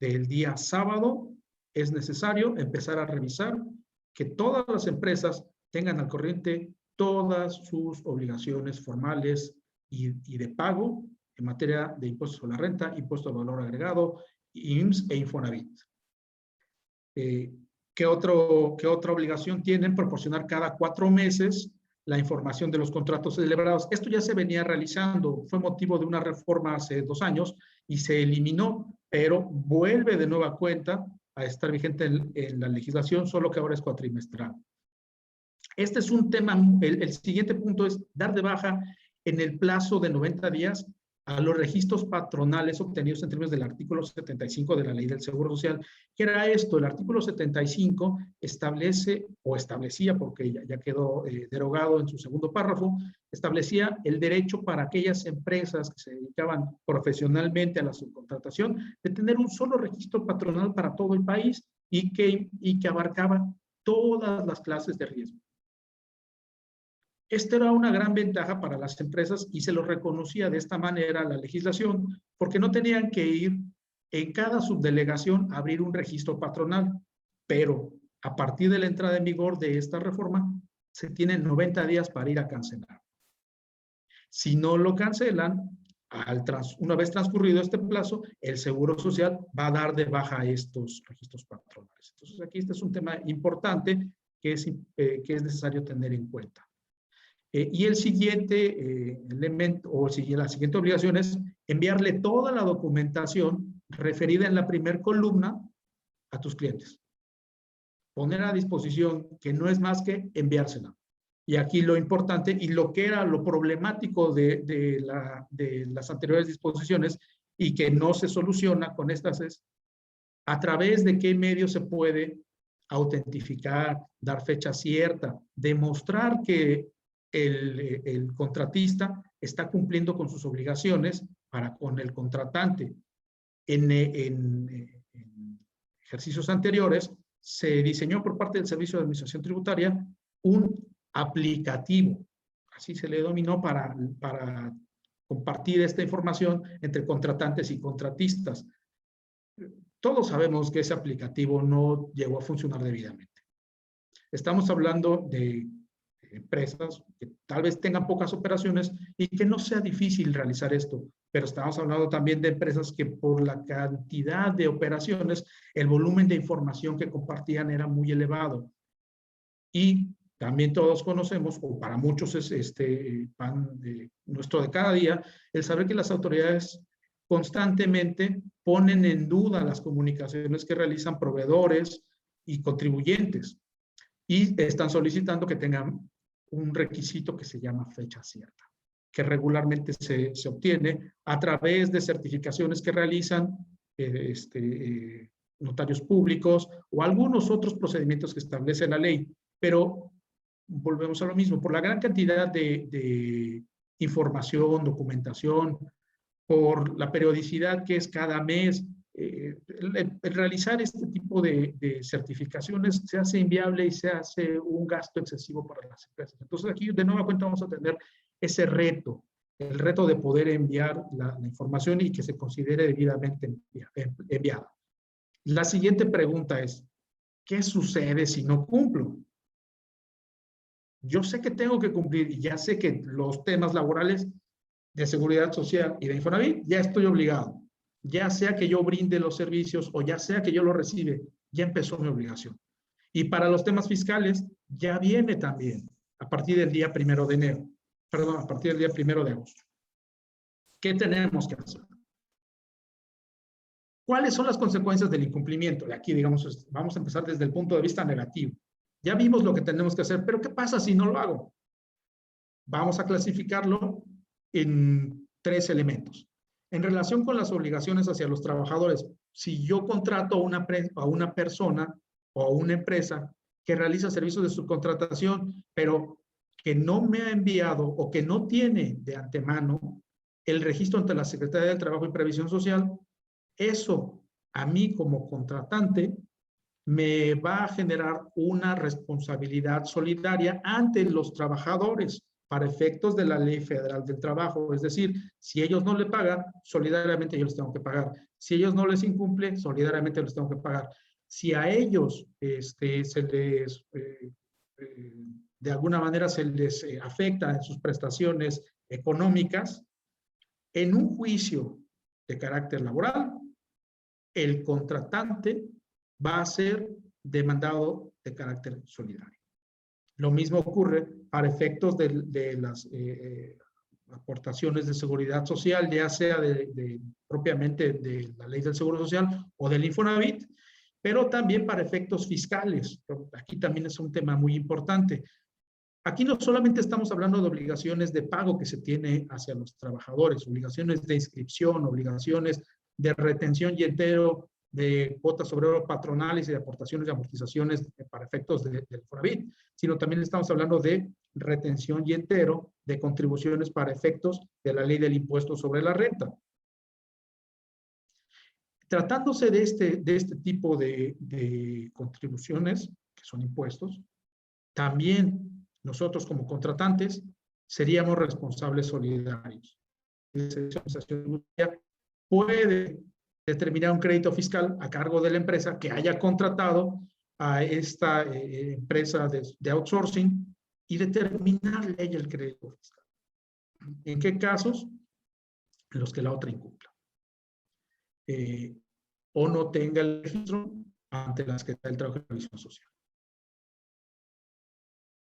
del día sábado es necesario empezar a revisar que todas las empresas tengan al corriente todas sus obligaciones formales y de pago en materia de impuestos sobre la renta, impuesto al valor agregado, IMSS e Infonavit. ¿Qué otra obligación tienen? Proporcionar cada 4 meses la información de los contratos celebrados. Esto ya se venía realizando, fue motivo de una reforma hace 2 años y se eliminó, pero vuelve de nueva cuenta a estar vigente en la legislación, solo que ahora es cuatrimestral. Este es un tema, el siguiente punto es dar de baja en el plazo de 90 días a los registros patronales obtenidos en términos del artículo 75 de la Ley del Seguro Social. ¿Qué era esto? El artículo 75 establece, o establecía, porque ya quedó derogado en su segundo párrafo, establecía el derecho para aquellas empresas que se dedicaban profesionalmente a la subcontratación de tener un solo registro patronal para todo el país y que abarcaba todas las clases de riesgo. Esto era una gran ventaja para las empresas y se lo reconocía de esta manera la legislación, porque no tenían que ir en cada subdelegación a abrir un registro patronal. Pero a partir de la entrada en vigor de esta reforma, se tienen 90 días para ir a cancelar. Si no lo cancelan, una vez transcurrido este plazo, el Seguro Social va a dar de baja estos registros patronales. Entonces, aquí este es un tema importante que es necesario tener en cuenta. Y el siguiente elemento, o la siguiente obligación es enviarle toda la documentación referida en la primera columna a tus clientes. Poner a disposición, que no es más que enviársela. Y aquí lo importante y lo que era lo problemático de las anteriores disposiciones y que no se soluciona con estas es a través de qué medio se puede autentificar, dar fecha cierta, demostrar que el contratista está cumpliendo con sus obligaciones para con el contratante. En ejercicios anteriores se diseñó por parte del Servicio de Administración Tributaria un aplicativo, así se le denominó, para compartir esta información entre contratantes y contratistas. Todos sabemos que ese aplicativo no llegó a funcionar debidamente. Estamos hablando de empresas que tal vez tengan pocas operaciones y que no sea difícil realizar esto, pero estamos hablando también de empresas que por la cantidad de operaciones, el volumen de información que compartían era muy elevado. Y también todos conocemos, o para muchos es pan nuestro de cada día, el saber que las autoridades constantemente ponen en duda las comunicaciones que realizan proveedores y contribuyentes y están solicitando que tengan un requisito que se llama fecha cierta, que regularmente se obtiene a través de certificaciones que realizan notarios públicos o algunos otros procedimientos que establece la ley. Pero volvemos a lo mismo, por la gran cantidad de información, documentación, por la periodicidad que es cada mes, el realizar este tipo de certificaciones se hace inviable y se hace un gasto excesivo para las empresas. Entonces aquí de nueva cuenta vamos a tener ese reto, el reto de poder enviar la información y que se considere debidamente enviada. La siguiente pregunta es, ¿qué sucede si no cumplo? Yo sé que tengo que cumplir y ya sé que los temas laborales de seguridad social y de Infonavit, ya estoy obligado. Ya sea que yo brinde los servicios o ya sea que yo lo recibe, ya empezó mi obligación. Y para los temas fiscales, ya viene también a partir del día 1 de enero. Perdón, a partir del día 1 de agosto. ¿Qué tenemos que hacer? ¿Cuáles son las consecuencias del incumplimiento? De aquí, digamos, vamos a empezar desde el punto de vista negativo. Ya vimos lo que tenemos que hacer, pero ¿qué pasa si no lo hago? Vamos a clasificarlo en 3 elementos. En relación con las obligaciones hacia los trabajadores, si yo contrato a una persona o a una empresa que realiza servicios de subcontratación, pero que no me ha enviado o que no tiene de antemano el registro ante la Secretaría del Trabajo y Previsión Social, eso a mí como contratante me va a generar una responsabilidad solidaria ante los trabajadores para efectos de la Ley Federal del Trabajo. Es decir, si ellos no le pagan, solidariamente yo les tengo que pagar. Si ellos no les incumple, solidariamente les tengo que pagar. Si a ellos se les, de alguna manera se les afecta en sus prestaciones económicas, en un juicio de carácter laboral, el contratante va a ser demandado de carácter solidario. Lo mismo ocurre para efectos de las aportaciones de seguridad social, ya sea propiamente de la ley del Seguro Social o del Infonavit, pero también para efectos fiscales. Aquí también es un tema muy importante. Aquí no solamente estamos hablando de obligaciones de pago que se tiene hacia los trabajadores, obligaciones de inscripción, obligaciones de retención y entero de cuotas obrero patronales y de aportaciones y amortizaciones para efectos del Infonavit, sino también estamos hablando de retención y entero de contribuciones para efectos de la ley del impuesto sobre la renta. Tratándose de este tipo de contribuciones, que son impuestos, también nosotros como contratantes seríamos responsables solidarios. La administración puede determinar un crédito fiscal a cargo de la empresa que haya contratado a esta empresa de outsourcing y determinarle ella el crédito fiscal. ¿En qué casos? En los que la otra incumpla. O no tenga el registro ante la Secretaría del Trabajo y Previsión Social.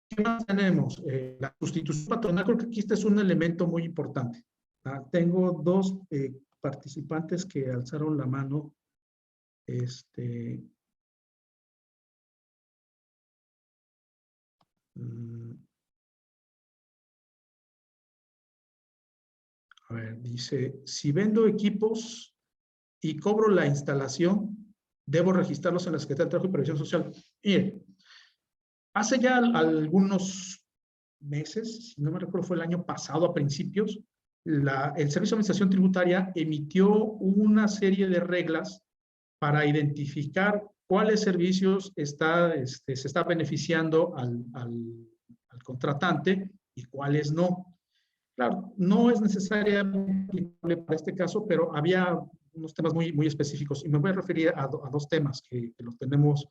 ¿Qué más tenemos? La sustitución patronal, creo que aquí este es un elemento muy importante. Tengo 2 participantes que alzaron la mano. A ver, dice, si vendo equipos y cobro la instalación, ¿debo registrarlos en la Secretaría del Trabajo y Previsión Social? Mire, hace ya algunos meses, si no me recuerdo, fue el año pasado a principios, el Servicio de Administración Tributaria emitió una serie de reglas para identificar cuáles servicios se está beneficiando al contratante y cuáles no. Claro, no es necesariamente aplicable para este caso, pero había unos temas muy, muy específicos y me voy a referir a 2 temas que los tenemos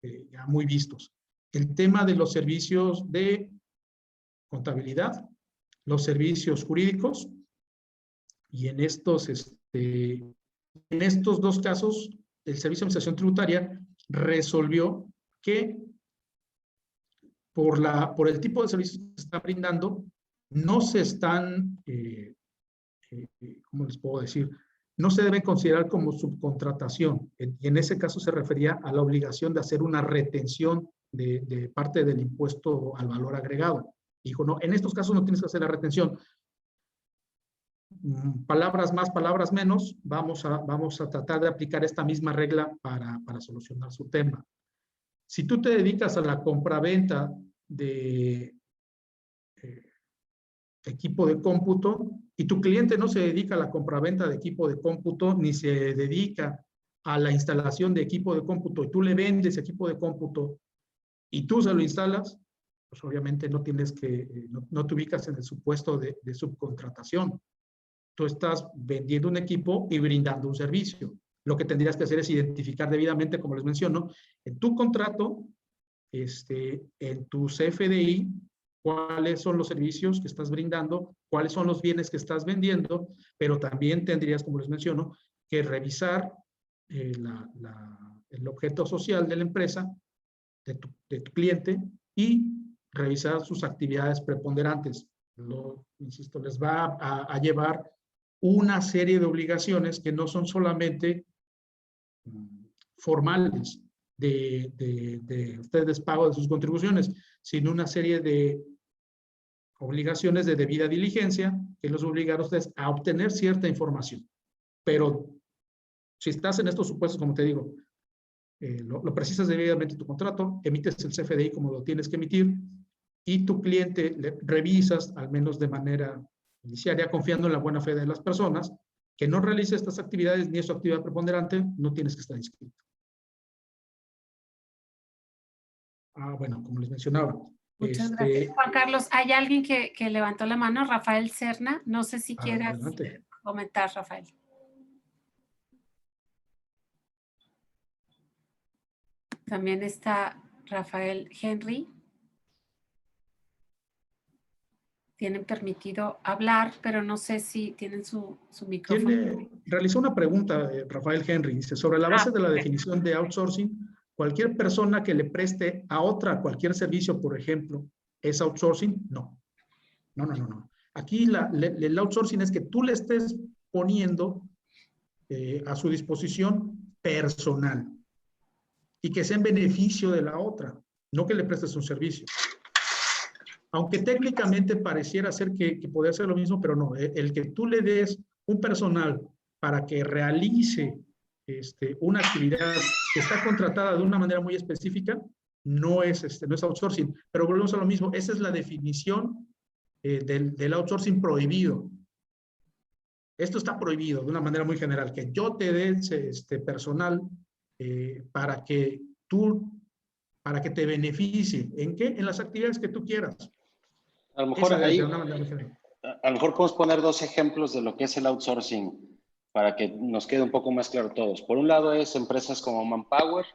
ya muy vistos. El tema de los servicios de contabilidad, los servicios jurídicos, y en estos 2 casos, el Servicio de Administración Tributaria resolvió que por el tipo de servicios que se está brindando, no se están, ¿cómo les puedo decir? no se debe considerar como subcontratación. Y en ese caso se refería a la obligación de hacer una retención de parte del impuesto al valor agregado. Dijo, no, en estos casos no tienes que hacer la retención. Palabras más, palabras menos, vamos a tratar de aplicar esta misma regla para solucionar su tema. Si tú te dedicas a la compraventa de equipo de cómputo y tu cliente no se dedica a la compraventa de equipo de cómputo ni se dedica a la instalación de equipo de cómputo y tú le vendes equipo de cómputo y tú se lo instalas, pues obviamente no tienes que, no te ubicas en el supuesto de subcontratación. Tú estás vendiendo un equipo y brindando un servicio. Lo que tendrías que hacer es identificar debidamente, como les menciono, en tu contrato, en tu CFDI, cuáles son los servicios que estás brindando, cuáles son los bienes que estás vendiendo, pero también tendrías, como les menciono, que revisar el objeto social de la empresa, de tu cliente, y revisar sus actividades preponderantes. Insisto, les va a llevar una serie de obligaciones que no son solamente formales de ustedes pago de sus contribuciones, sino una serie de obligaciones de debida diligencia que los obligan a ustedes a obtener cierta información. Pero si estás en estos supuestos, como te digo, lo precisas debidamente tu contrato, emites el CFDI como lo tienes que emitir y tu cliente revisas, al menos de manera iniciaria, confiando en la buena fe de las personas, que no realice estas actividades ni es su actividad preponderante, no tienes que estar inscrito. Bueno, como les mencionaba. Muchas gracias. Juan Carlos, hay alguien que levantó la mano, Rafael Serna. No sé si quieras comentar, Rafael. También está Rafael Henry. Tienen permitido hablar, pero no sé si tienen su micrófono. Realizó una pregunta, Rafael Henry, dice, sobre la base de la definición de outsourcing, cualquier persona que le preste a otra cualquier servicio, por ejemplo, ¿es outsourcing? No. No. Aquí el outsourcing es que tú le estés poniendo a su disposición personal y que sea en beneficio de la otra, no que le prestes un servicio. Aunque técnicamente pareciera ser que podría ser lo mismo, pero no. El que tú le des un personal para que realice una actividad que está contratada de una manera muy específica, no es outsourcing. Pero volvemos a lo mismo. Esa es la definición del outsourcing prohibido. Esto está prohibido de una manera muy general, que yo te dé personal para que te beneficie. ¿En qué? En las actividades que tú quieras. A lo mejor ahí, a lo mejor podemos poner dos ejemplos de lo que es el outsourcing para que nos quede un poco más claro todos. Por un lado es empresas como Manpower,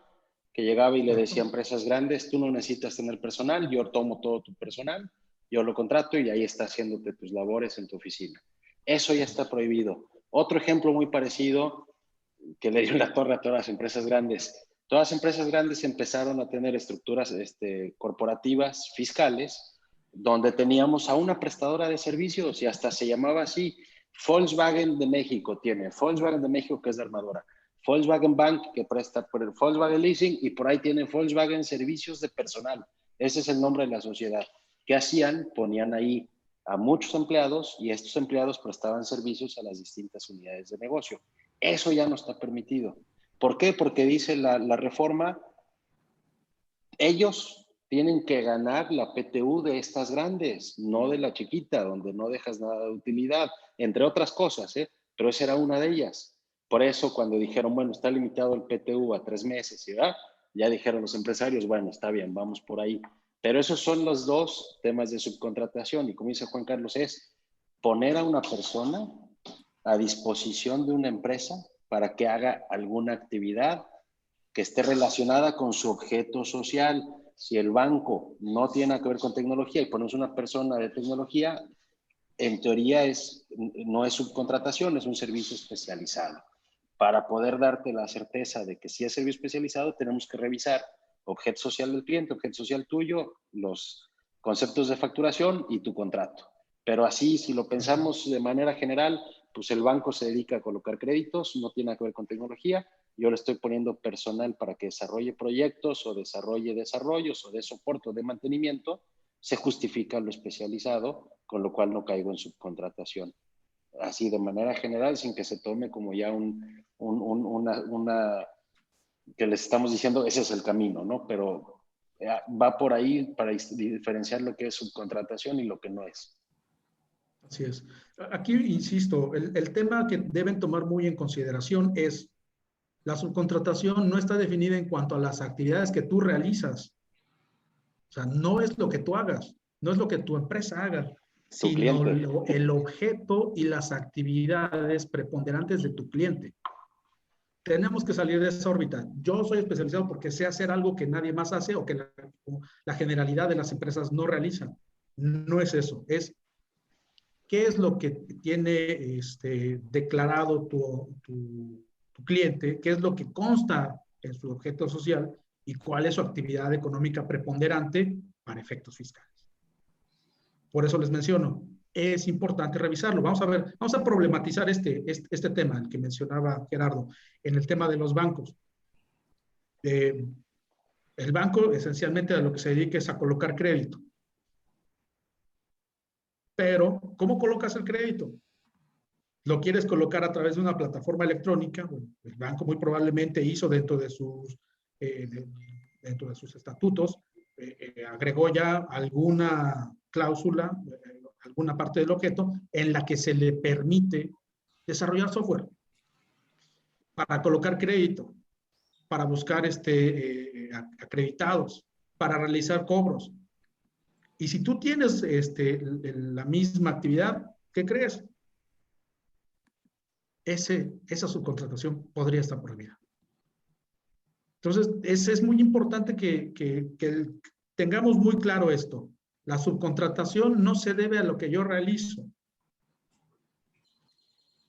que llegaba y le decía a empresas grandes, tú no necesitas tener personal, yo tomo todo tu personal, yo lo contrato y ahí está haciéndote tus labores en tu oficina. Eso ya está prohibido. Otro ejemplo muy parecido, que le dio la torre a todas las empresas grandes. Todas las empresas grandes empezaron a tener estructuras corporativas, fiscales, donde teníamos a una prestadora de servicios y hasta se llamaba así. Volkswagen de México tiene, Volkswagen de México que es de armadura, Volkswagen Bank que presta por el Volkswagen Leasing y por ahí tiene Volkswagen Servicios de Personal. Ese es el nombre de la sociedad. ¿Qué hacían? Ponían ahí a muchos empleados y estos empleados prestaban servicios a las distintas unidades de negocio. Eso ya no está permitido. ¿Por qué? Porque dice la reforma, ellos tienen que ganar la PTU de estas grandes, no de la chiquita, donde no dejas nada de utilidad, entre otras cosas, pero esa era una de ellas. Por eso, cuando dijeron, bueno, está limitado el PTU a 3 meses, ¿verdad? Ya dijeron los empresarios, bueno, está bien, vamos por ahí. Pero esos son los dos temas de subcontratación. Y como dice Juan Carlos, es poner a una persona a disposición de una empresa para que haga alguna actividad que esté relacionada con su objeto social. Si el banco no tiene nada que ver con tecnología y ponemos una persona de tecnología, en teoría no es subcontratación, es un servicio especializado. Para poder darte la certeza de que si es servicio especializado, tenemos que revisar objeto social del cliente, objeto social tuyo, los conceptos de facturación y tu contrato. Pero así, si lo pensamos de manera general, pues el banco se dedica a colocar créditos, no tiene que ver con tecnología, yo le estoy poniendo personal para que desarrolle proyectos o desarrolle desarrollos o de soporte o de mantenimiento, se justifica lo especializado, con lo cual no caigo en subcontratación. Así de manera general, sin que se tome como ya que les estamos diciendo, ese es el camino, ¿no? Pero va por ahí para diferenciar lo que es subcontratación y lo que no es. Así es. Aquí, insisto, el tema que deben tomar muy en consideración es la subcontratación no está definida en cuanto a las actividades que tú realizas. O sea, no es lo que tú hagas, no es lo que tu empresa haga, sino el objeto y las actividades preponderantes de tu cliente. Tenemos que salir de esa órbita. Yo soy especializado porque sé hacer algo que nadie más hace o que la generalidad de las empresas no realizan. No es eso, es qué es lo que tiene declarado tu cliente, qué es lo que consta en su objeto social y cuál es su actividad económica preponderante para efectos fiscales. Por eso les menciono, es importante revisarlo. Vamos a ver, vamos a problematizar este tema, el que mencionaba Gerardo, en el tema de los bancos. El banco esencialmente a lo que se dedica es a colocar crédito. Pero, ¿cómo colocas el crédito? ¿Lo quieres colocar a través de una plataforma electrónica? Bueno, el banco muy probablemente hizo dentro de sus estatutos, agregó ya alguna cláusula, alguna parte del objeto en la que se le permite desarrollar software para colocar crédito, para buscar acreditados, para realizar cobros. Y si tú tienes la misma actividad, ¿qué crees? Esa subcontratación podría estar prohibida. Entonces, es muy importante que tengamos muy claro esto. La subcontratación no se debe a lo que yo realizo.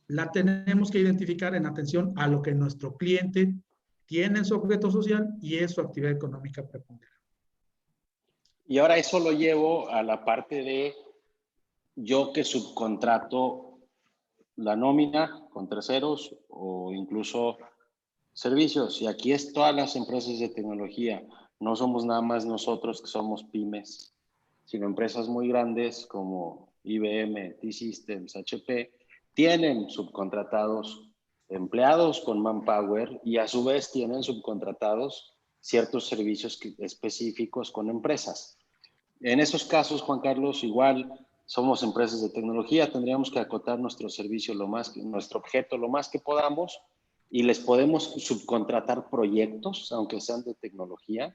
La tenemos que identificar en atención a lo que nuestro cliente tiene en su objeto social y es su actividad económica preponderante. Y ahora eso lo llevo a la parte de yo que subcontrato la nómina con terceros o incluso servicios. Y aquí es todas las empresas de tecnología. No somos nada más nosotros que somos pymes, sino empresas muy grandes como IBM, T-Systems, HP, tienen subcontratados empleados con manpower y a su vez tienen subcontratados ciertos servicios específicos con empresas. En esos casos, Juan Carlos, igual somos empresas de tecnología, tendríamos que acotar nuestro servicio nuestro objeto lo más que podamos y les podemos subcontratar proyectos, aunque sean de tecnología,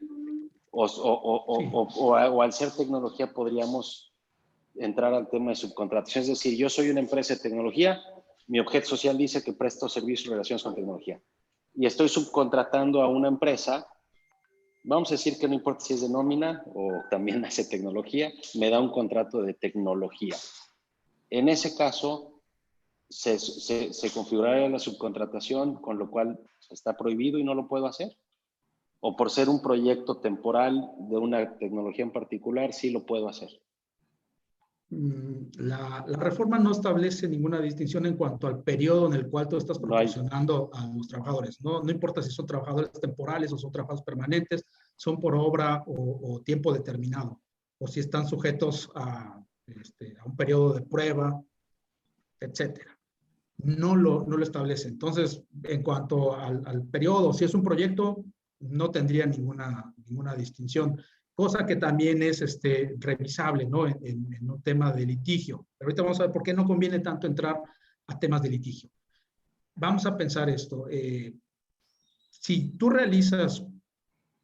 o al ser tecnología podríamos entrar al tema de subcontratación. Es decir, yo soy una empresa de tecnología, mi objeto social dice que presto servicios y relaciones con tecnología y estoy subcontratando a una empresa. Vamos a decir que no importa si es de nómina o también hace tecnología, me da un contrato de tecnología. En ese caso, se configuraría la subcontratación, con lo cual está prohibido y no lo puedo hacer. O por ser un proyecto temporal de una tecnología en particular, sí lo puedo hacer. La reforma no establece ninguna distinción en cuanto al periodo en el cual tú estás proporcionando a los trabajadores. No importa si son trabajadores temporales o son trabajadores permanentes, son por obra o tiempo determinado, o si están sujetos a un periodo de prueba, etcétera. No lo establece. Entonces, en cuanto al periodo, si es un proyecto, no tendría ninguna distinción. Cosa que también es revisable, ¿no? En un tema de litigio. Pero ahorita vamos a ver por qué no conviene tanto entrar a temas de litigio. Vamos a pensar esto. Si tú realizas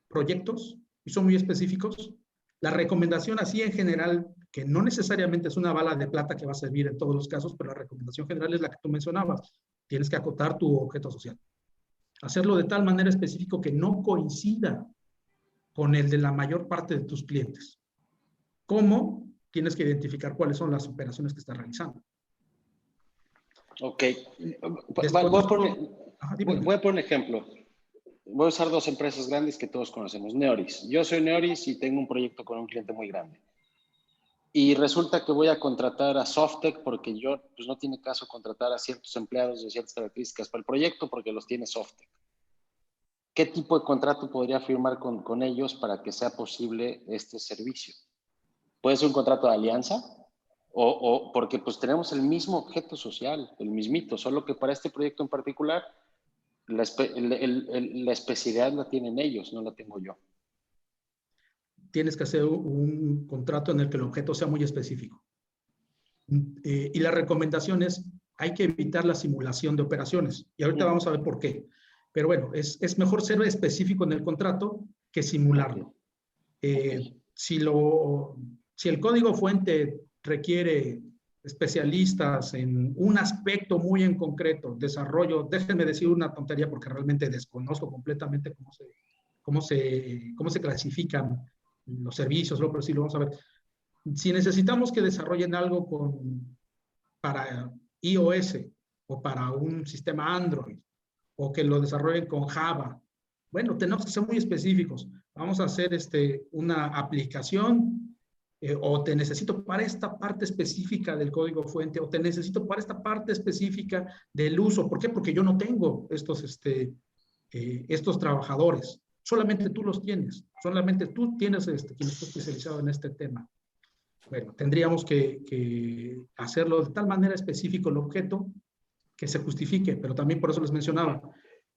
proyectos y son muy específicos, la recomendación así en general, que no necesariamente es una bala de plata que va a servir en todos los casos, pero la recomendación general es la que tú mencionabas. Tienes que acotar tu objeto social. Hacerlo de tal manera específico que no coincida con el de la mayor parte de tus clientes. ¿Cómo? Tienes que identificar cuáles son las operaciones que estás realizando. Ok. Voy a poner un ejemplo. Voy a usar dos empresas grandes que todos conocemos. Neoris. Yo soy Neoris y tengo un proyecto con un cliente muy grande. y resulta que voy a contratar a Softec porque yo, pues no tiene caso contratar a ciertos empleados de ciertas características para el proyecto porque los tiene Softec. ¿Qué tipo de contrato podría firmar con ellos para que sea posible este servicio? ¿Puede ser un contrato de alianza? O porque pues tenemos el mismo objeto social, el mismito, solo que para este proyecto en particular la especialidad la tienen ellos, no la tengo yo. Tienes que hacer un contrato en el que el objeto sea muy específico. Y la recomendación es, hay que evitar la simulación de operaciones. Y ahorita vamos a ver por qué. Pero bueno, es mejor ser específico en el contrato que simularlo. Si el código fuente requiere especialistas en un aspecto muy en concreto, desarrollo, déjenme decir una tontería porque realmente desconozco completamente cómo se clasifican los servicios, pero sí lo vamos a ver. Si necesitamos que desarrollen algo para iOS o para un sistema Android o que lo desarrollen con Java, bueno, tenemos que ser muy específicos. Vamos a hacer una aplicación o te necesito para esta parte específica del código fuente o te necesito para esta parte específica del uso. ¿Por qué? Porque yo no tengo estos trabajadores. Solamente tú los tienes. Solamente tú tienes quien está especializado en este tema. Bueno, tendríamos que hacerlo de tal manera específico el objeto que se justifique, pero también por eso les mencionaba,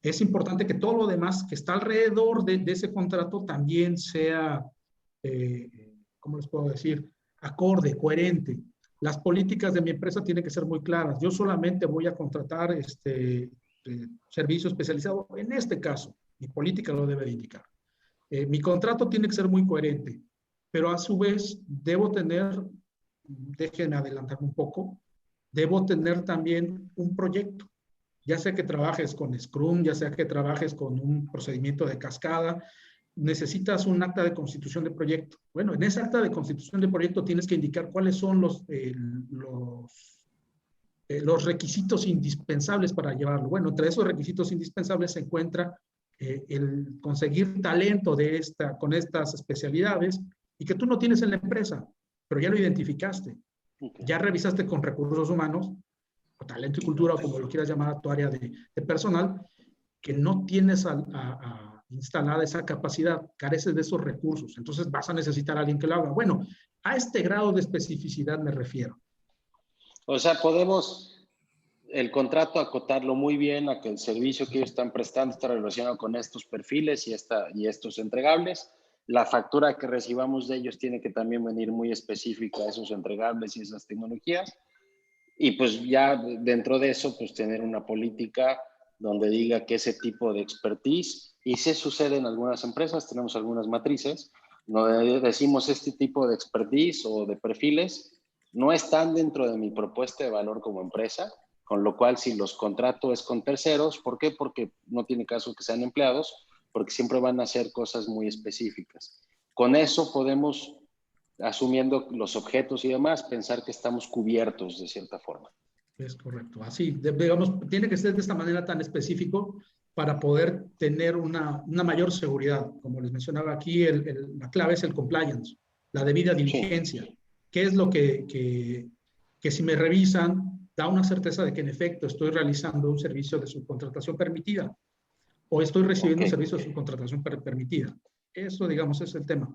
es importante que todo lo demás que está alrededor de ese contrato también sea, ¿cómo les puedo decir? Acorde, coherente. Las políticas de mi empresa tienen que ser muy claras. Yo solamente voy a contratar servicio especializado. En este caso, mi política lo debe indicar. Mi contrato tiene que ser muy coherente, pero a su vez debo tener, déjenme adelantarme un poco, debo tener también un proyecto. Ya sea que trabajes con Scrum, ya sea que trabajes con un procedimiento de cascada, necesitas un acta de constitución de proyecto. Bueno, en ese acta de constitución de proyecto tienes que indicar cuáles son los requisitos indispensables para llevarlo. Bueno, entre esos requisitos indispensables se encuentra el conseguir talento con estas especialidades y que tú no tienes en la empresa, pero ya lo identificaste. Okay. Ya revisaste con recursos humanos, o talento y cultura, o como lo quieras llamar a tu área de personal, que no tienes instalada esa capacidad, careces de esos recursos. Entonces vas a necesitar a alguien que lo haga. Bueno, a este grado de especificidad me refiero. O sea, podemos el contrato acotarlo muy bien a que el servicio que ellos están prestando está relacionado con estos perfiles y estos entregables. La factura que recibamos de ellos tiene que también venir muy específica a esos entregables y esas tecnologías. Y pues ya dentro de eso, pues tener una política donde diga que ese tipo de expertise, y se sucede en algunas empresas, tenemos algunas matrices, donde decimos este tipo de expertise o de perfiles no están dentro de mi propuesta de valor como empresa, con lo cual si los contrato es con terceros, ¿por qué? Porque no tiene caso que sean empleados, porque siempre van a hacer cosas muy específicas. Con eso podemos, asumiendo los objetos y demás, pensar que estamos cubiertos de cierta forma. Es correcto. Así, digamos, tiene que ser de esta manera tan específico para poder tener una mayor seguridad. Como les mencionaba aquí, la clave es el compliance, la debida diligencia. Sí. ¿Qué es lo que si me revisan, da una certeza de que en efecto estoy realizando un servicio de subcontratación permitida o estoy recibiendo un servicio de subcontratación permitida? Eso, digamos, es el tema.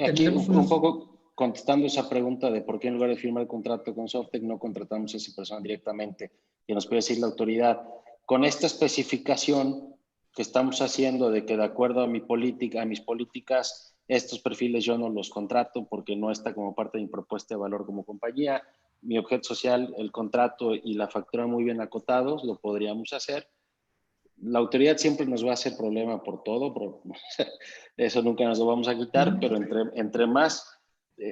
Aquí un poco contestando esa pregunta de por qué en lugar de firmar el contrato con Softec no contratamos a esa persona directamente, que nos puede decir la autoridad. Con esta especificación que estamos haciendo de que de acuerdo a mi política, a mis políticas, estos perfiles yo no los contrato porque no está como parte de mi propuesta de valor como compañía, mi objeto social, el contrato y la factura muy bien acotados, lo podríamos hacer. La autoridad siempre nos va a hacer problema por todo, eso nunca nos lo vamos a quitar, pero entre más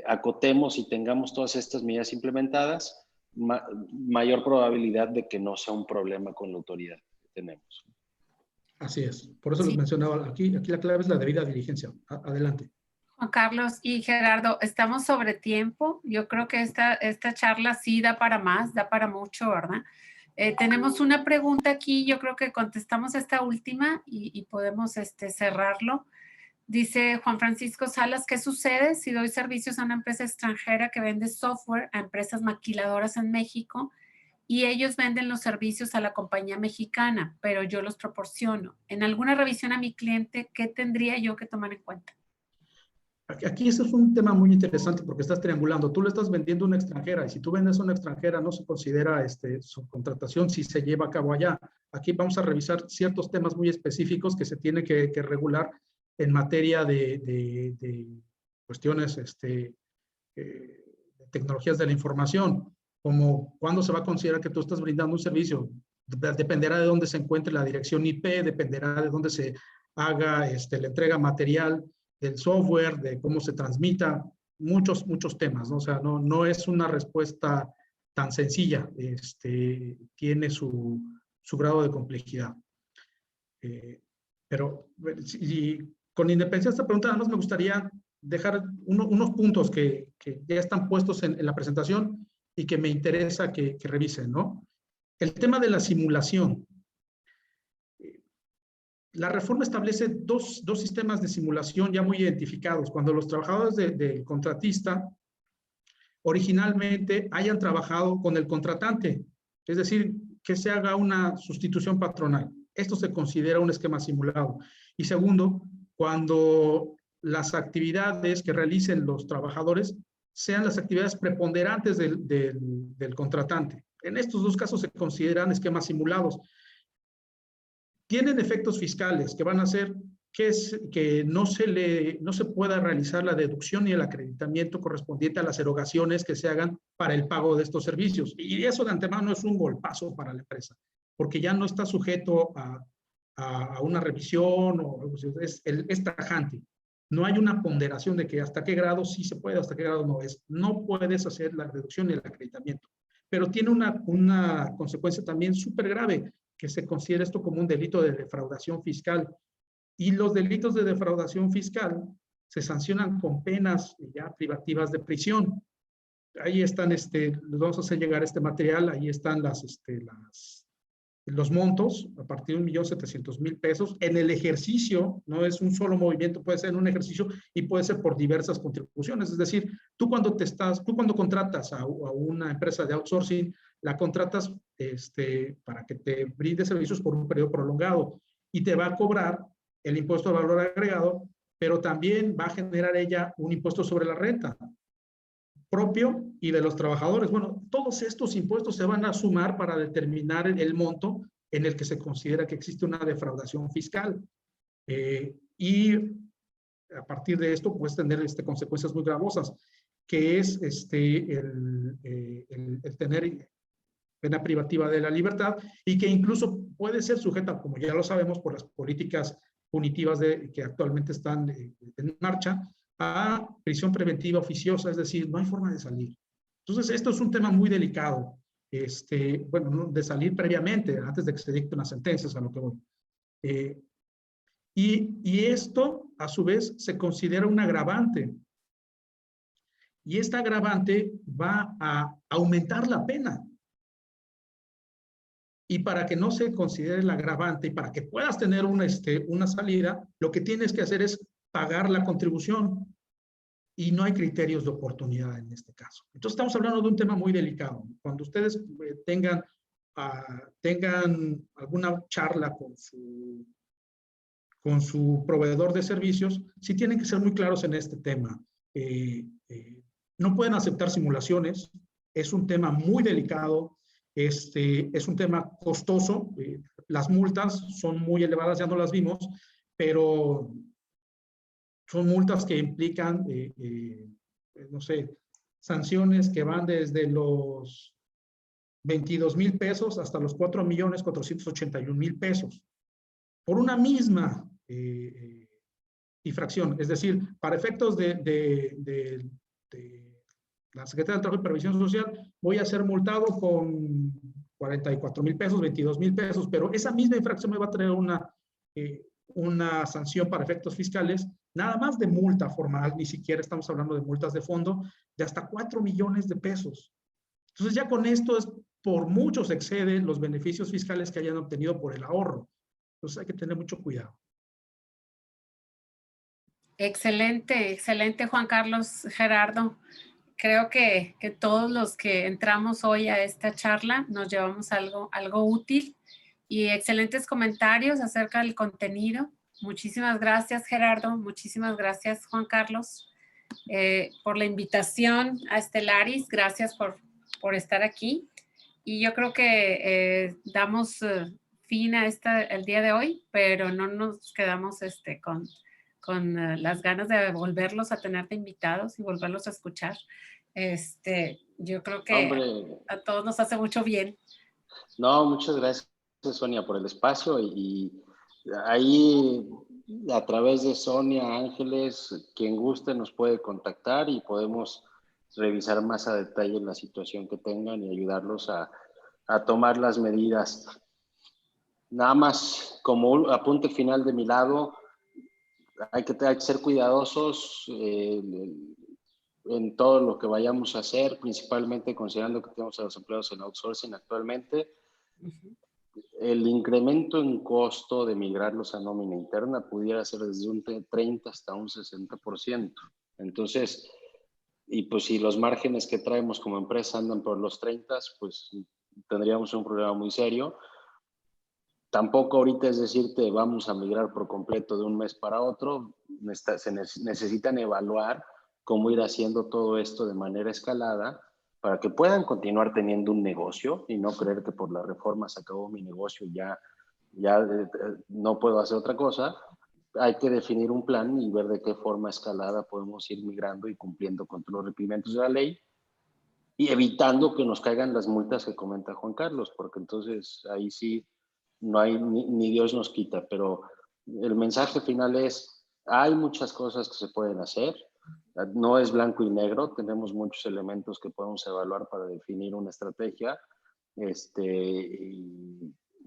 acotemos y tengamos todas estas medidas implementadas, mayor probabilidad de que no sea un problema con la autoridad que tenemos. Así es, por eso les mencionaba, aquí la clave es la debida diligencia. Adelante. Juan Carlos y Gerardo, estamos sobre tiempo. Yo creo que esta charla sí da para más, da para mucho, ¿verdad? Tenemos una pregunta aquí, yo creo que contestamos esta última y podemos cerrarlo. Dice Juan Francisco Salas, ¿qué sucede si doy servicios a una empresa extranjera que vende software a empresas maquiladoras en México y ellos venden los servicios a la compañía mexicana, pero yo los proporciono? En alguna revisión a mi cliente, ¿qué tendría yo que tomar en cuenta? Aquí ese es un tema muy interesante porque estás triangulando. Tú le estás vendiendo a una extranjera y si tú vendes a una extranjera no se considera subcontratación si se lleva a cabo allá. Aquí vamos a revisar ciertos temas muy específicos que se tiene que regular en materia de cuestiones de tecnologías de la información, como cuándo se va a considerar que tú estás brindando un servicio. Dependerá de dónde se encuentre la dirección IP, dependerá de dónde se haga la entrega material del software, de cómo se transmita, muchos temas, ¿no? O sea, no es una respuesta tan sencilla, tiene su grado de complejidad. Pero con independencia de esta pregunta, además me gustaría dejar unos puntos que ya están puestos en la presentación y que me interesa que revisen, ¿no? El tema de la simulación. La reforma establece dos sistemas de simulación ya muy identificados. Cuando los trabajadores del contratista originalmente hayan trabajado con el contratante, es decir, que se haga una sustitución patronal. Esto se considera un esquema simulado. Y segundo, cuando las actividades que realicen los trabajadores sean las actividades preponderantes del contratante. En estos dos casos se consideran esquemas simulados. Tienen efectos fiscales que van a hacer que no se pueda realizar la deducción ni el acreditamiento correspondiente a las erogaciones que se hagan para el pago de estos servicios. Y eso de antemano es un golpazo para la empresa, porque ya no está sujeto a una revisión o es tajante. No hay una ponderación de que hasta qué grado sí se puede, hasta qué grado no es. No puedes hacer la deducción ni el acreditamiento. Pero tiene una consecuencia también súper grave, que se considera esto como un delito de defraudación fiscal. Y los delitos de defraudación fiscal se sancionan con penas ya privativas de prisión. Ahí están, les vamos a hacer llegar este material, ahí están los montos, a partir de 1.700.000 pesos. En el ejercicio, no es un solo movimiento, puede ser en un ejercicio y puede ser por diversas contribuciones. Es decir, tú cuando contratas a una empresa de outsourcing, la contratas para que te brinde servicios por un periodo prolongado y te va a cobrar el impuesto de valor agregado, pero también va a generar ella un impuesto sobre la renta propio y de los trabajadores. Bueno, todos estos impuestos se van a sumar para determinar el monto en el que se considera que existe una defraudación fiscal. Y a partir de esto puedes tener consecuencias muy gravosas, que es el tener pena privativa de la libertad y que incluso puede ser sujeta, como ya lo sabemos, por las políticas punitivas que actualmente están en marcha, a prisión preventiva oficiosa, es decir, no hay forma de salir. Entonces, esto es un tema muy delicado, bueno, de salir previamente, antes de que se dicten las sentencias, a lo que voy. Y esto, a su vez, se considera un agravante. Y esta agravante va a aumentar la pena. Y para que no se considere el agravante y para que puedas tener una salida, lo que tienes que hacer es pagar la contribución y no hay criterios de oportunidad en este caso. Entonces estamos hablando de un tema muy delicado. Cuando ustedes tengan alguna charla con su proveedor de servicios, sí tienen que ser muy claros en este tema. No pueden aceptar simulaciones, es un tema muy delicado. Es un tema costoso, las multas son muy elevadas, ya no las vimos, pero son multas que implican, no sé, sanciones que van desde los 22,000 pesos hasta los 4,481,000 pesos por una misma infracción. Es decir, para efectos de la Secretaría de Trabajo y Previsión Social, voy a ser multado con 44,000 pesos, 22,000 pesos, pero esa misma infracción me va a traer una sanción para efectos fiscales, nada más de multa formal, ni siquiera estamos hablando de multas de fondo, de hasta 4 millones de pesos. Entonces ya con esto por mucho se exceden los beneficios fiscales que hayan obtenido por el ahorro. Entonces hay que tener mucho cuidado. Excelente, excelente, Juan Carlos, Gerardo. Creo que todos los que entramos hoy a esta charla nos llevamos algo útil y excelentes comentarios acerca del contenido. Muchísimas gracias, Gerardo. Muchísimas gracias, Juan Carlos, por la invitación a Stellaris. Gracias por estar aquí. Y yo creo que damos fin a el día de hoy, pero no nos quedamos con las ganas de volverlos a tener de invitados y volverlos a escuchar. Yo creo que Hombre, a todos nos hace mucho bien. no, muchas gracias, Sonia, por el espacio y ahí a través de Sonia Ángeles, quien guste nos puede contactar y podemos revisar más a detalle la situación que tengan y ayudarlos a tomar las medidas. Nada más como apunte final de mi lado, hay que ser cuidadosos en todo lo que vayamos a hacer, principalmente considerando que tenemos a los empleados en outsourcing actualmente. El incremento en costo de migrarlos a nómina interna pudiera ser desde un 30 hasta un 60%. Entonces, y pues si los márgenes que traemos como empresa andan por los 30, pues tendríamos un problema muy serio. Tampoco ahorita es decirte vamos a migrar por completo de un mes para otro. Se necesitan evaluar cómo ir haciendo todo esto de manera escalada para que puedan continuar teniendo un negocio y no creer que por la reforma se acabó mi negocio y ya no puedo hacer otra cosa. Hay que definir un plan y ver de qué forma escalada podemos ir migrando y cumpliendo con los requerimientos de la ley y evitando que nos caigan las multas que comenta Juan Carlos, porque entonces ahí sí no hay ni Dios nos quita, pero el mensaje final es, hay muchas cosas que se pueden hacer, no es blanco y negro, tenemos muchos elementos que podemos evaluar para definir una estrategia, y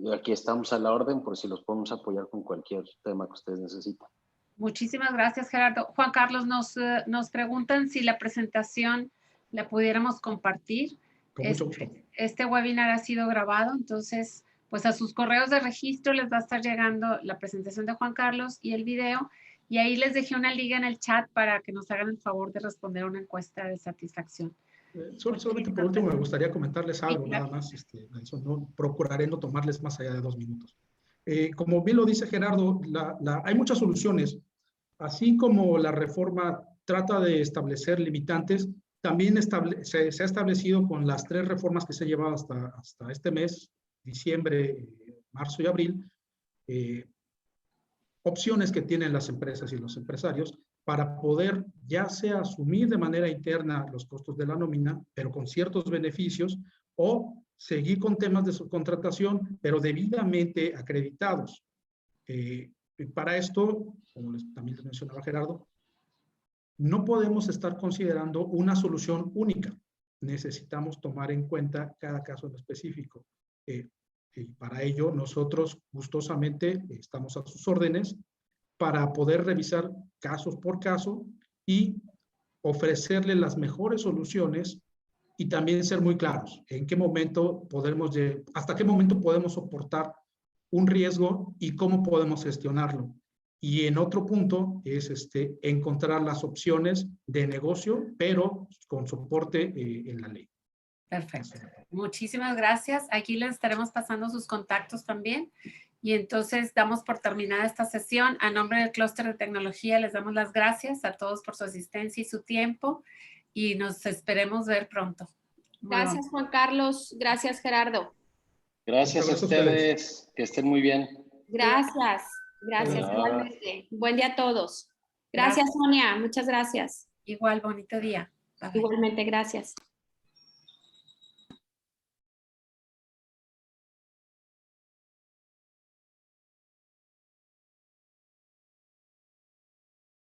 aquí estamos a la orden por si los podemos apoyar con cualquier tema que ustedes necesiten. Muchísimas gracias, Gerardo. Juan Carlos, nos preguntan si la presentación la pudiéramos compartir. Con mucho gusto. Este webinar ha sido grabado, entonces, pues a sus correos de registro les va a estar llegando la presentación de Juan Carlos y el video. Y ahí les dejé una liga en el chat para que nos hagan el favor de responder una encuesta de satisfacción. Solamente por último me gustaría comentarles algo, sí, claro. nada más. Procuraré no tomarles más allá de 2 minutos. Como bien lo dice Gerardo, hay muchas soluciones. Así como la reforma trata de establecer limitantes, también se ha establecido con las 3 reformas que se han llevado hasta este mes, diciembre, marzo y abril, opciones que tienen las empresas y los empresarios para poder ya sea asumir de manera interna los costos de la nómina, pero con ciertos beneficios, o seguir con temas de subcontratación, pero debidamente acreditados. Para esto, como también les mencionaba Gerardo, no podemos estar considerando una solución única. Necesitamos tomar en cuenta cada caso en específico. Y para ello, nosotros gustosamente estamos a sus órdenes para poder revisar casos por caso y ofrecerle las mejores soluciones y también ser muy claros en qué momento hasta qué momento podemos soportar un riesgo y cómo podemos gestionarlo. Y en otro punto es encontrar las opciones de negocio, pero con soporte en la ley. Perfecto. Muchísimas gracias. Aquí les estaremos pasando sus contactos también. Y entonces damos por terminada esta sesión. A nombre del Clúster de Tecnología les damos las gracias a todos por su asistencia y su tiempo y nos esperemos ver pronto. Gracias, Juan Carlos. Gracias, Gerardo. Gracias a ustedes. Que estén muy bien. Gracias. Gracias, igualmente. Buen día a todos. Gracias, Sonia. Muchas gracias. Igual, bonito día. Bye, bye. Igualmente, gracias.